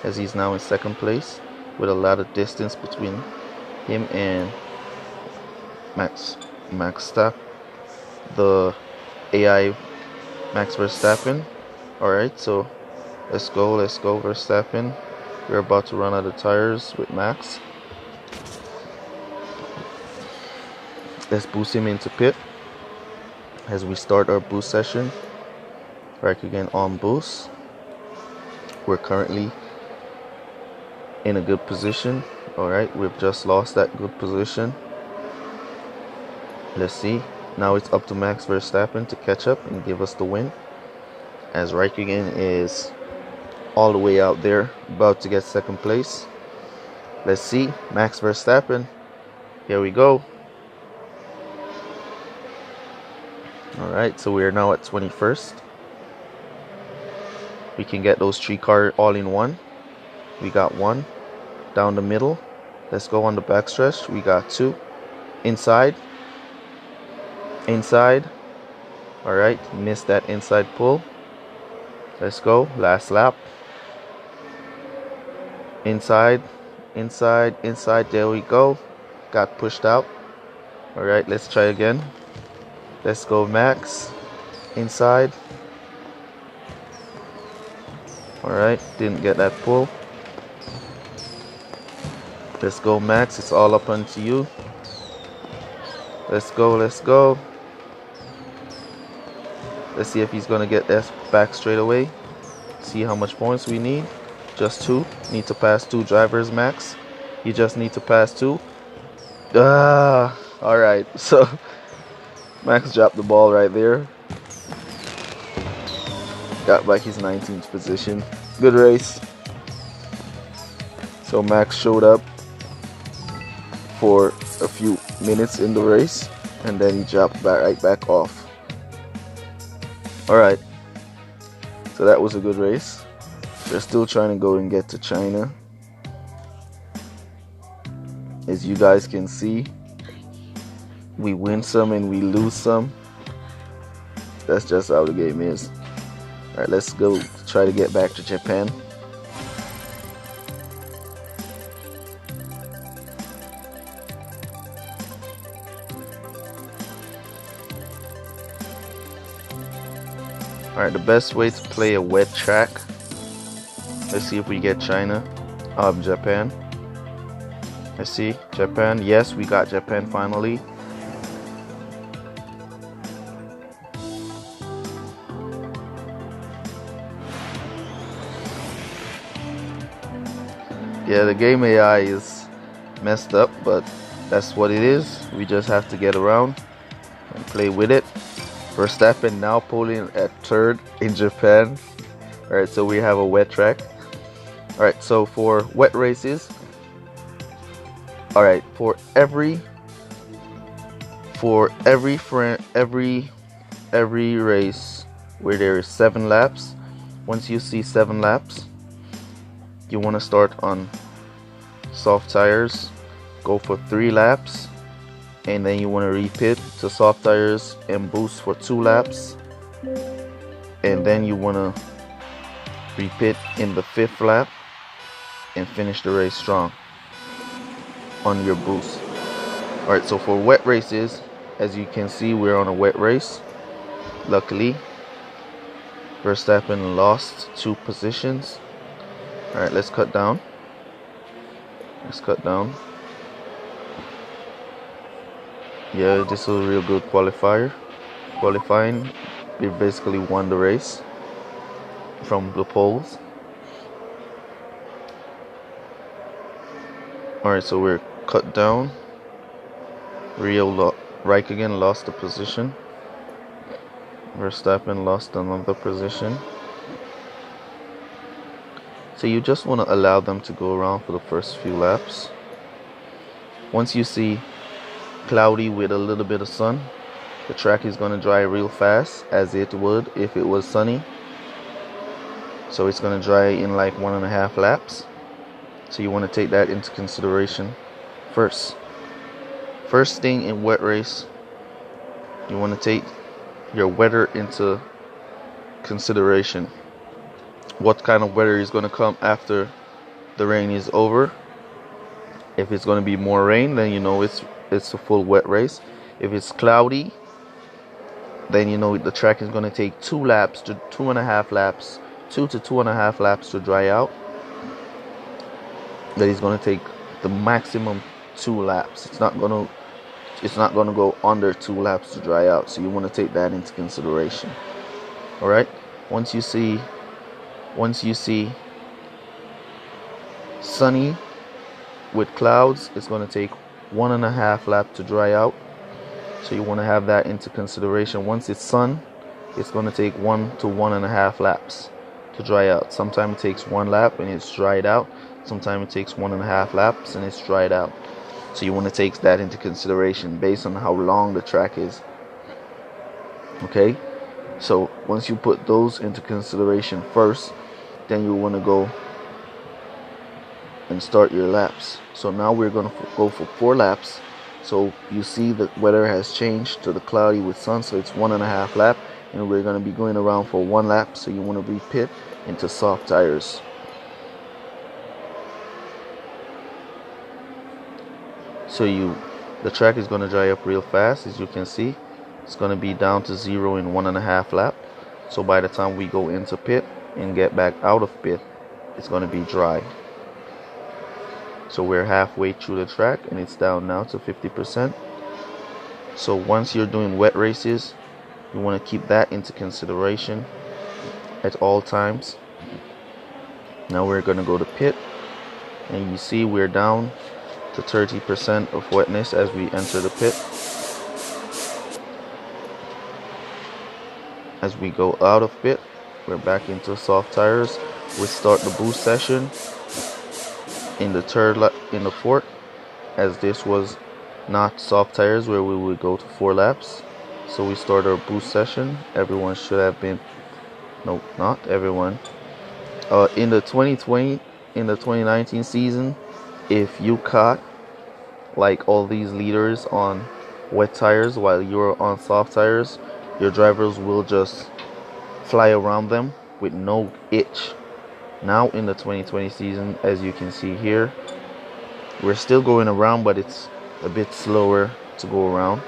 as he's now in 2nd place with a lot of distance between him and Max Verstappen, the AI Max Verstappen. Alright, so let's go Verstappen. We're about to run out of tires with Max. Let's boost him into pit as we start our boost session. Right again on boost. We're currently in a good position. Alright, we've just lost that good position. Let's see. Now it's up to Max Verstappen to catch up and give us the win, as Raikkonen is all the way out there, about to get 2nd place. Let's see. Max Verstappen. Here we go. Alright, so we are now at 21st. We can get those 3 cars all in one. We got 1 down the middle. Let's go on the backstretch. We got 2 inside. Alright, missed that inside pull. Let's go. Last lap. Inside. There we go. Got pushed out. Alright, let's try again. Let's go, Max. inside. Alright, didn't get that pull. Let's go, Max. It's all up onto you. Let's go, let's go. Let's see if he's gonna get that back straight away. See how much points we need. Just 2. Need to pass 2 drivers, Max. You just need to pass 2. Alright, so Max dropped the ball right there. Got back his 19th position. Good race. So Max showed up for a few minutes in the race, and then he dropped right back off. Alright, so that was a good race. They're still trying to go and get to China. As you guys can see, we win some and we lose some. That's just how the game is. Alright, let's go try to get back to Japan. Alright, the best way to play a wet track. Let's see if we get China. Japan. Let's see. Japan. Yes, we got Japan finally. Yeah, the game AI is messed up, but that's what it is. We just have to get around and play with it. Verstappen now pulling at 3rd in Japan. Alright, so we have a wet track. Alright, so for wet races, alright, for every race where there is 7 laps, once you see 7 laps, you want to start on soft tires, go for 3 laps, and then you want to repit to soft tires and boost for 2 laps, and then you want to repit in the 5th lap and finish the race strong on your boost. Alright, so for wet races, as you can see, we're on a wet race. Luckily, Verstappen lost 2 positions. Alright, let's cut down. Let's cut down. Yeah, this is a real good qualifying. We basically won the race from the poles. Alright, so we're cut down. Raikkonen lost the position. Verstappen lost another position. So you just want to allow them to go around for the first few laps. Once you see cloudy with a little bit of sun, the track is going to dry real fast, as it would if it was sunny. So it's going to dry in like 1.5 laps. So you want to take that into consideration first. First thing in wet race, you want to take your weather into consideration. What kind of weather is going to come after the rain is over? If it's going to be more rain, then you know it's a full wet race. If it's cloudy, then you know the track is going to take 2 laps to 2.5 laps, 2 to 2.5 laps to dry out. That is going to take the maximum 2 laps. It's not going to go under 2 laps to dry out. So you want to take that into consideration. All right. Once you see sunny with clouds, it's going to take 1.5 lap to dry out. So you want to have that into consideration. Once it's sun, it's going to take 1 to 1.5 laps to dry out. Sometimes it takes 1 lap and it's dried out. Sometimes it takes 1.5 laps and it's dried out. So you want to take that into consideration based on how long the track is. Okay, so once you put those into consideration first, then you want to go and start your laps. So now we're going to go for 4 laps. So you see the weather has changed to the cloudy with sun, so it's 1.5 lap, and we're going to be going around for 1 lap. So you want to repit into soft tires. So the track is going to dry up real fast, as you can see. It's going to be down to 0 in 1.5 lap. So by the time we go into pit and get back out of pit, it's going to be dry. So we're halfway through the track and it's down now to 50%. So once you're doing wet races, you want to keep that into consideration at all times. Now we're going to go to pit, and you see we're down to 30% of wetness as we enter the pit. As we go out of pit, we're back into soft tires. We start the boost session in the fourth, as this was not soft tires where we would go to 4 laps. So we start our boost session. Everyone should have been, no, not everyone. In the 2019 season, if you caught like all these leaders on wet tires while you're on soft tires, your drivers will just fly around them with no itch. Now in the 2020 season, as you can see here, we're still going around, but it's a bit slower to go around.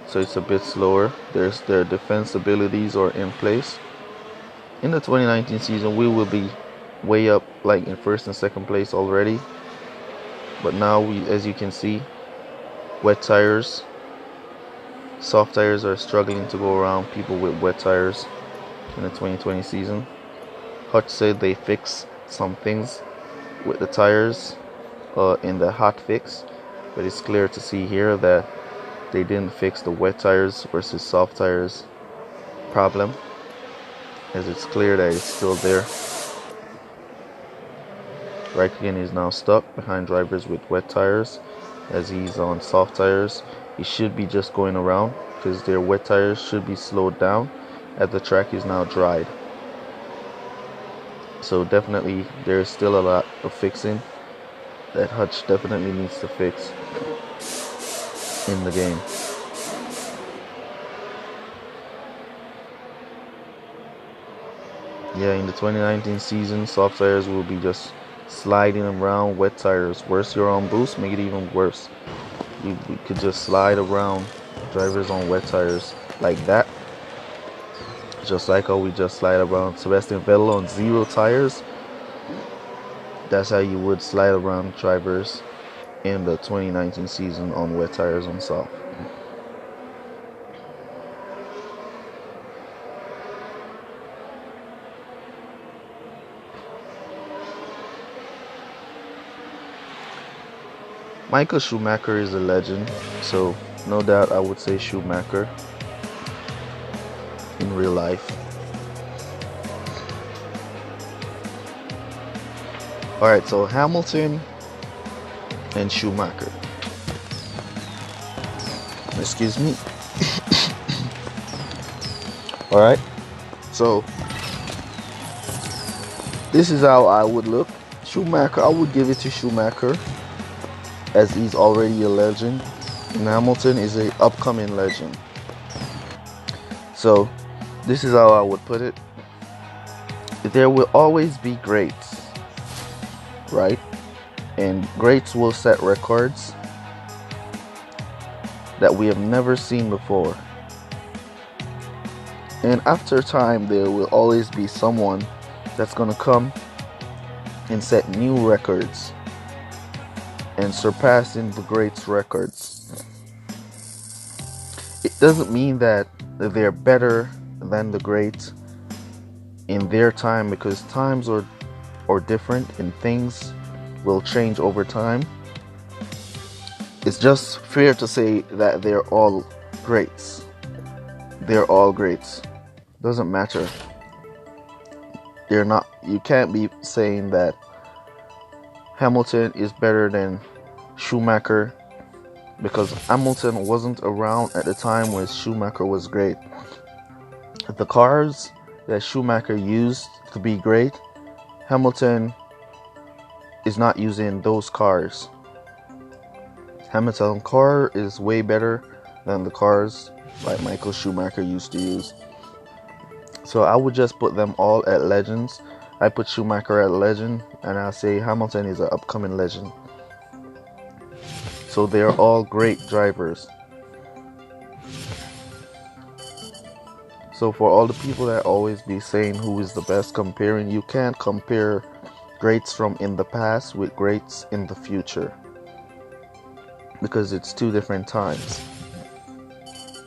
So it's a bit slower. Their defense abilities are in place. In the 2019 season, we will be way up, like in first and second place already. But now as you can see, wet tires, soft tires are struggling to go around people with wet tires in the 2020 season. Hutch said they fixed some things with the tires in the hot fix, but it's clear to see here that they didn't fix the wet tires versus soft tires problem, as it's clear that it's still there. Raikkonen is now stuck behind drivers with wet tires as he's on soft tires. He should be just going around because their wet tires should be slowed down as the track is now dried. So definitely there's still a lot of fixing that Hutch definitely needs to fix in the game. Yeah, in the 2019 season, soft tires will be just sliding around wet tires. Worse, you're on boost, make it even worse. We could just slide around drivers on wet tires like that. Just like how we just slide around Sebastian Vettel on 0 tires. That's how you would slide around drivers in the 2019 season on wet tires on soft. Michael Schumacher is a legend, so no doubt I would say Schumacher in real life. Alright, so Hamilton and Schumacher. Excuse me. Alright, so this is how I would look. Schumacher, I would give it to Schumacher, as he's already a legend, and Hamilton is an upcoming legend. So this is how I would put it. There will always be greats, right? And greats will set records that we have never seen before. And after time, there will always be someone that's going to come and set new records and surpassing the greats' records. It doesn't mean that they're better than the greats in their time, because times are different and things will change over time. It's just fair to say that they're all greats. They're all greats. Doesn't matter. They're not. You can't be saying that Hamilton is better than Schumacher, because Hamilton wasn't around at the time when Schumacher was great. The cars that Schumacher used to be great, Hamilton is not using those cars. Hamilton's car is way better than the cars like Michael Schumacher used to use. So I would just put them all at legends. I put Schumacher at legend, and I say Hamilton is an upcoming legend. So they're all great drivers. So for all the people that always be saying who is the best, comparing, you can't compare greats from in the past with greats in the future, because it's two different times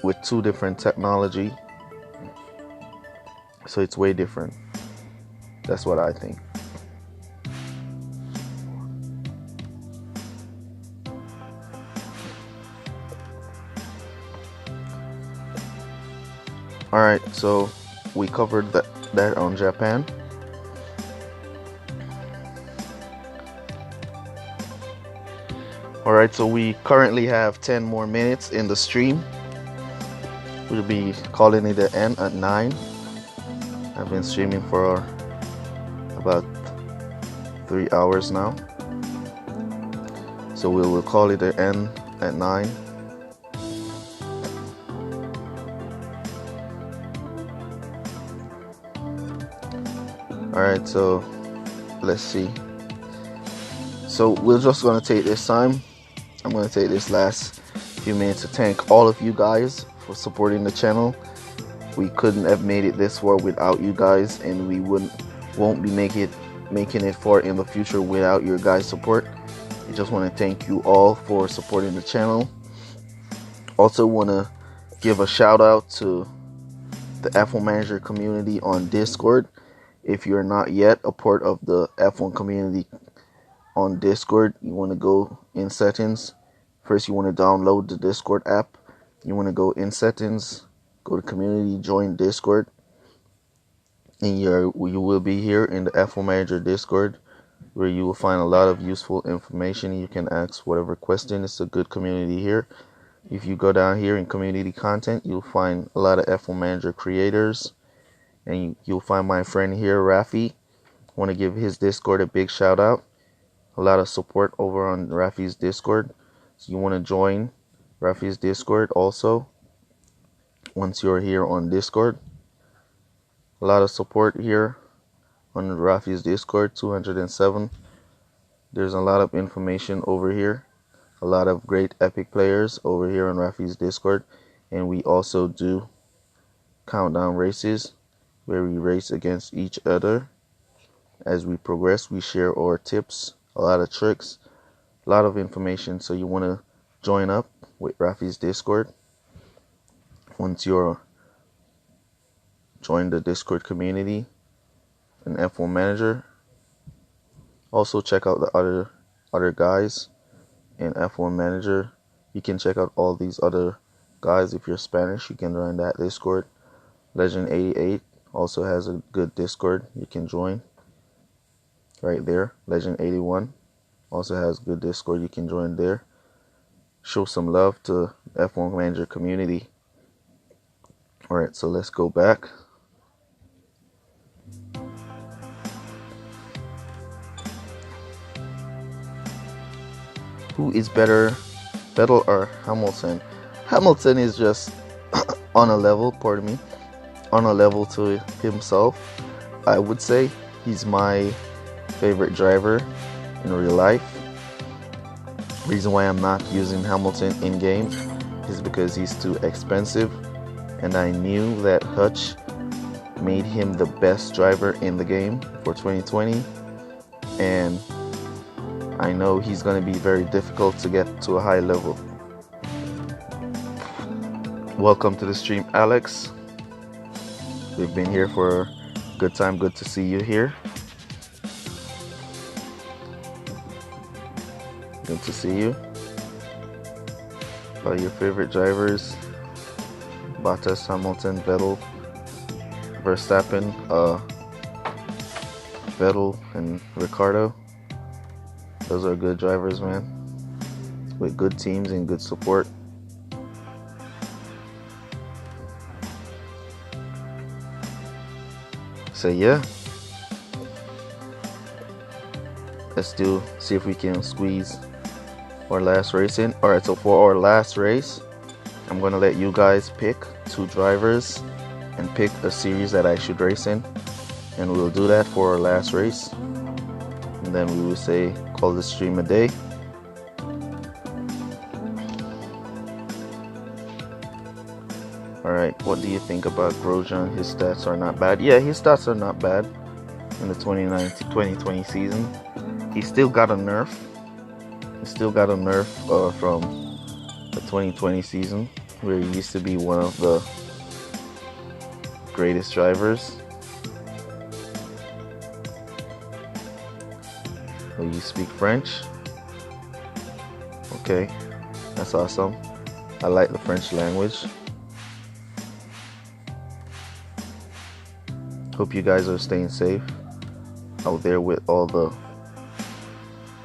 with two different technology. So it's way different. That's what I think. Alright, so we covered that on Japan. Alright, so we currently have 10 more minutes in the stream. We'll be calling it the end at 9. I've been streaming for about 3 hours now. So we will call it the end at 9. Alright, so let's see. So we're just going to take this time. I'm going to take this last few minutes to thank all of you guys for supporting the channel. We couldn't have made it this far without you guys, and we won't be making it far in the future without your guys' support. I just want to thank you all for supporting the channel. Also want to give a shout out to the F1 Manager community on Discord. If you're not yet a part of the F1 community on Discord, you want to go in settings. First, you want to download the Discord app. You want to go in settings, go to community, join Discord, and you will be here in the F1 Manager Discord, where you will find a lot of useful information. You can ask whatever question. It's a good community here. If you go down here in community content, you'll find a lot of F1 Manager creators, and you'll find my friend here, Rafi. I want to give his Discord a big shout out. A lot of support over on Rafi's Discord. So you want to join Rafi's Discord also once you're here on Discord. A lot of support here on Rafi's Discord, 207. There's a lot of information over here. A lot of great epic players over here on Rafi's Discord. And we also do countdown races where we race against each other. As we progress, we share our tips, a lot of tricks, a lot of information. So you want to join up with Rafi's Discord. Once you're join the Discord community and F1 Manager. Also check out the other guys in F1 Manager. You can check out all these other guys. If you're Spanish, you can join that Discord. Legend 88 also has a good Discord you can join right there. Legend 81 also has good Discord you can join there. Show some love to F1 Manager community. Alright, so let's go back. Who is better, Vettel or Hamilton? Hamilton is just on a level, on a level to himself. I would say he's my favorite driver in real life. Reason why I'm not using Hamilton in game is because he's too expensive, and I knew that Hutch made him the best driver in the game for 2020, and I know he's going to be very difficult to get to a high level. Welcome to the stream, Alex. We've been here for a good time. Good to see you here. Good to see you. Your favorite drivers: Bottas, Hamilton, Vettel, Verstappen, Vettel, and Ricardo. Those are good drivers, man, with good teams and good support. So yeah, let's see if we can squeeze our last race in. Alright, so for our last race, I'm gonna let you guys pick 2 drivers and pick a series that I should race in, and we'll do that for our last race, and then we will call the stream a day. Alright, what do you think about Grosjean? His stats are not bad. Yeah, his stats are not bad in the 2020 season. He still got a nerf. He still got a nerf from the 2020 season, where he used to be one of the greatest drivers. Oh, you speak French? Okay, that's awesome. I like the French language. Hope you guys are staying safe out there with all the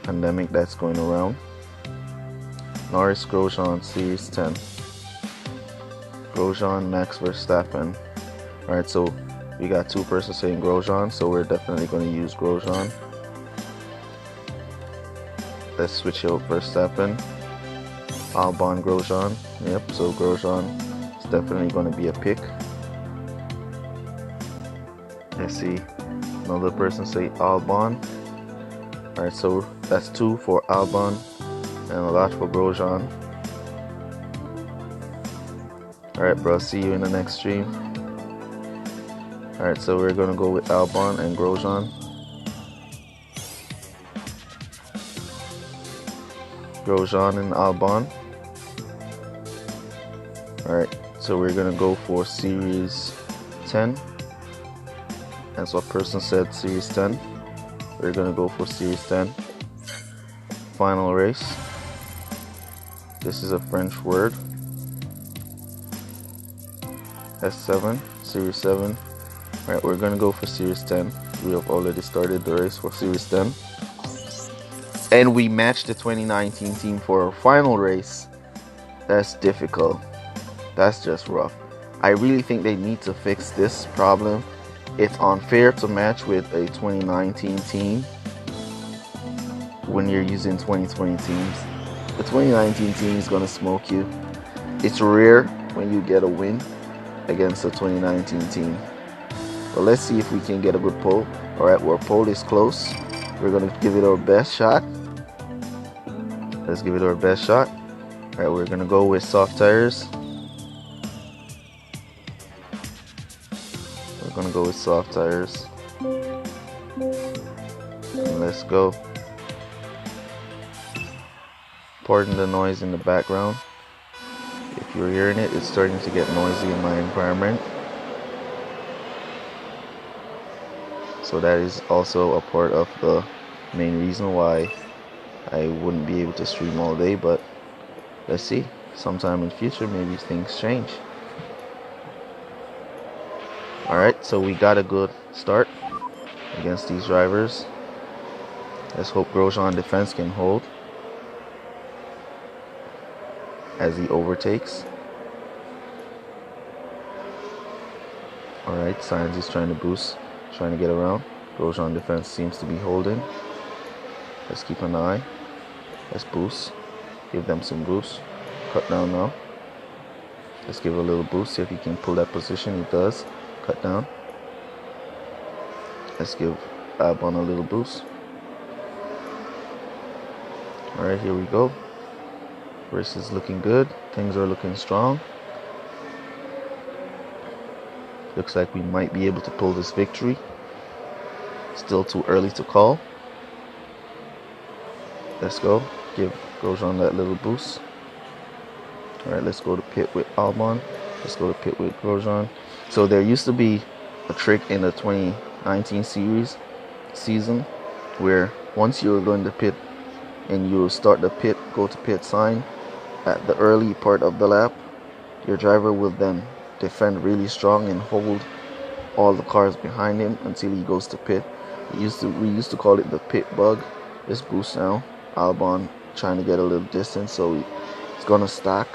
pandemic that's going around. Norris, Grosjean, Series 10. Grosjean, Max Verstappen. Alright, so we got two persons saying Grosjean, so we're definitely going to use Grosjean. Let's switch out Verstappen. Albon, Grosjean. Yep, so Grosjean is definitely going to be a pick. Let's see. Another person say Albon. Alright, so that's 2 for Albon and a lot for Grosjean. Alright, bro, see you in the next stream. Alright, so we're going to go with Albon and Grosjean. Grosjean and Albon. Alright, so we're going to go for Series 10. That's what person said, Series 10. We're going to go for Series 10. Final race. This is a French word. S7, Series 7. Alright, we're going to go for Series 10. We have already started the race for Series 10. And we matched the 2019 team for our final race. That's difficult. That's just rough. I really think they need to fix this problem. It's unfair to match with a 2019 team when you're using 2020 teams. The 2019 team is going to smoke you. It's rare when you get a win against a 2019 team. But let's see if we can get a good pole. Alright, our pole is close. We're going to give it our best shot. Let's give it our best shot. Alright, we're going to go with soft tires. We're going to go with soft tires. And let's go. Pardon the noise in the background. If you're hearing it, it's starting to get noisy in my environment. So that is also a part of the main reason why I wouldn't be able to stream all day, but let's see. Sometime in the future, maybe things change. Alright, so we got a good start against these drivers. Let's hope Grosjean defense can hold as he overtakes. Alright, Sainz is trying to boost, trying to get around. Grosjean defense seems to be holding. Let's keep an eye. Let's boost. Give them some boost. Cut down now. Let's give a little boost. See if he can pull that position. He does. Cut down. Let's give Albon a little boost. Alright, here we go. Race is looking good. Things are looking strong. Looks like we might be able to pull this victory. Still too early to call. Let's go. Give Grosjean that little boost. Alright, let's go to pit with Albon. Let's go to pit with Grosjean. So there used to be a trick in the 2019 season where once you're going to pit and you start the pit, go to pit sign at the early part of the lap, your driver will then defend really strong and hold all the cars behind him until he goes to pit. We used to call it the pit bug. Let's boost now. Albon trying to get a little distance, so he's gonna stack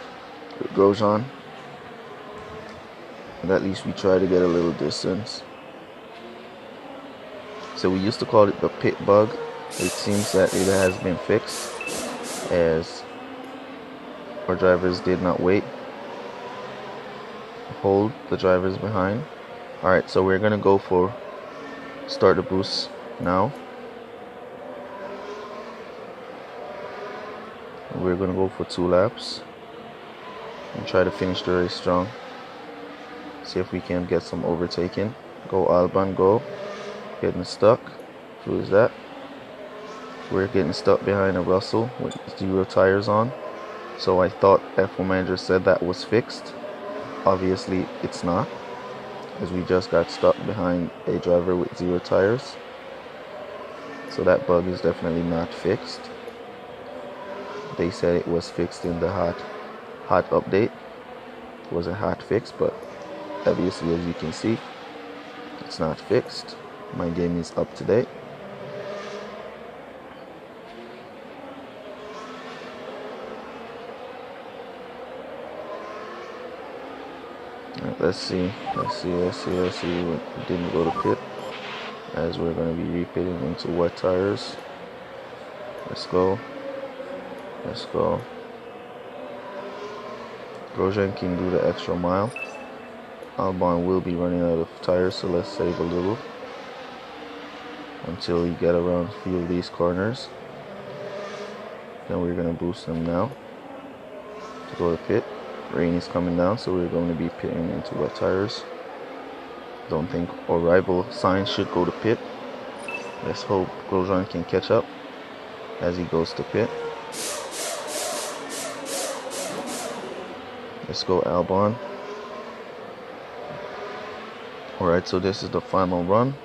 with Grosjean. And at least we try to get a little distance. So we used to call it the pit bug. It seems that it has been fixed, as our drivers did not hold the drivers behind. Alright, so we're gonna go for start the boost now. We're gonna go for 2 laps and try to finish the race strong. See if we can get some overtaking. Go Alban, go. Getting stuck. Who is that? We're getting stuck behind a Russell with 0 tires on. So I thought F1 Manager said that was fixed. Obviously it's not, as we just got stuck behind a driver with 0 tires. So that bug is definitely not fixed. They said it was fixed in the hot update. It was a hot fix, but obviously, as you can see, it's not fixed. My game is up to date. Right, let's see. We didn't go to pit, as we're going to be repitting into wet tires. Let's go. Grosjean can do the extra mile. Albon will be running out of tires, so let's save a little until we get around a few of these corners. Then we're going to boost them now to go to pit. Rain is coming down, so we're going to be pitting into wet tires. Don't think our rival Sainz should go to pit. Let's hope Grosjean can catch up as he goes to pit. Let's go Albon. Alright, so this is the final run.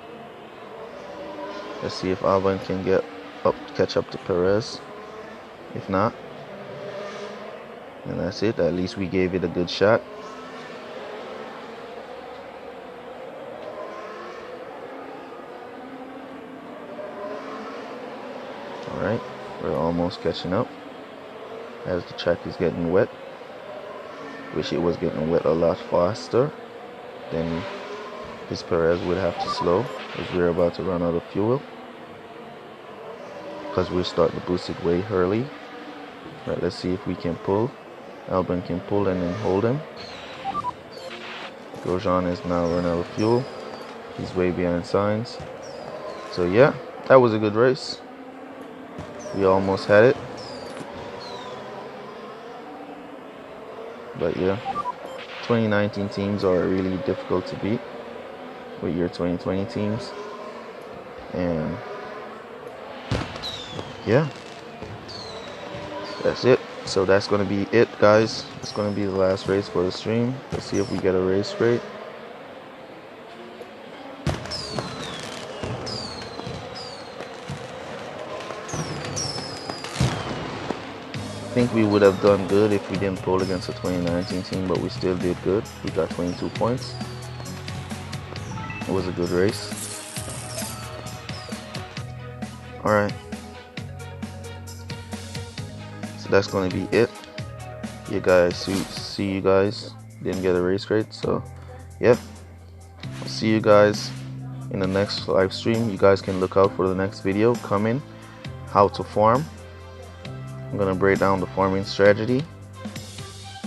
Let's see if Albon can catch up to Perez. If not, and that's it. At least we gave it a good shot. Alright, we're almost catching up as the track is getting wet. Wish it was getting wet a lot faster. Then this Perez would have to slow, as we're about to run out of fuel, because we're starting to boost it way early. Right, let's see if we can pull. Albon can pull and then hold him. Grosjean is now running out of fuel. He's way behind Sainz. So yeah, that was a good race. We almost had it. But yeah, 2019 teams are really difficult to beat with your 2020 teams. And yeah, that's it. So that's going to be it, guys. It's going to be the last race for the stream. Let's see if we get a race straight. I think we would have done good if we didn't pull against the 2019 team, but we still did good. We got 22 points. It was a good race. Alright. So that's going to be it. You guys, see you guys. Didn't get a race rate, so yeah. I'll see you guys in the next live stream. You guys can look out for the next video coming. How to farm. I'm going to break down the farming strategy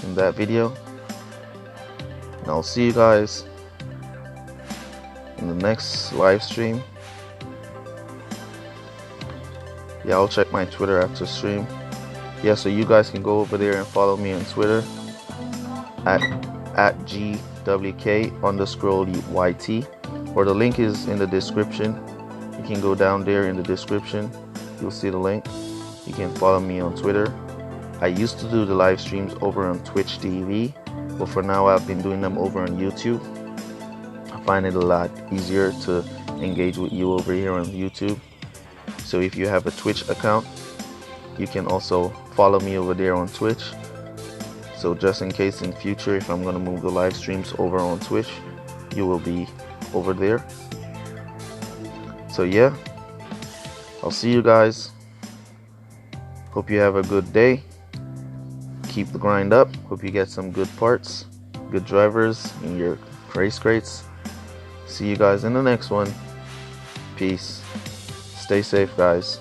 in that video. And I'll see you guys in the next live stream. Yeah, I'll check my Twitter after stream. Yeah, so you guys can go over there and follow me on Twitter at GWK_YT, or the link is in the description. You can go down there in the description. You'll see the link. You can follow me on Twitter. I used to do the live streams over on Twitch TV, but for now I've been doing them over on YouTube. I find it a lot easier to engage with you over here on YouTube. So if you have a Twitch account, you can also follow me over there on Twitch. So just in case in future, if I'm going to move the live streams over on Twitch, you will be over there. So yeah, I'll see you guys. Hope you have a good day. Keep the grind up. Hope you get some good parts, good drivers in your race crates. See you guys in the next one. Peace. Stay safe, guys.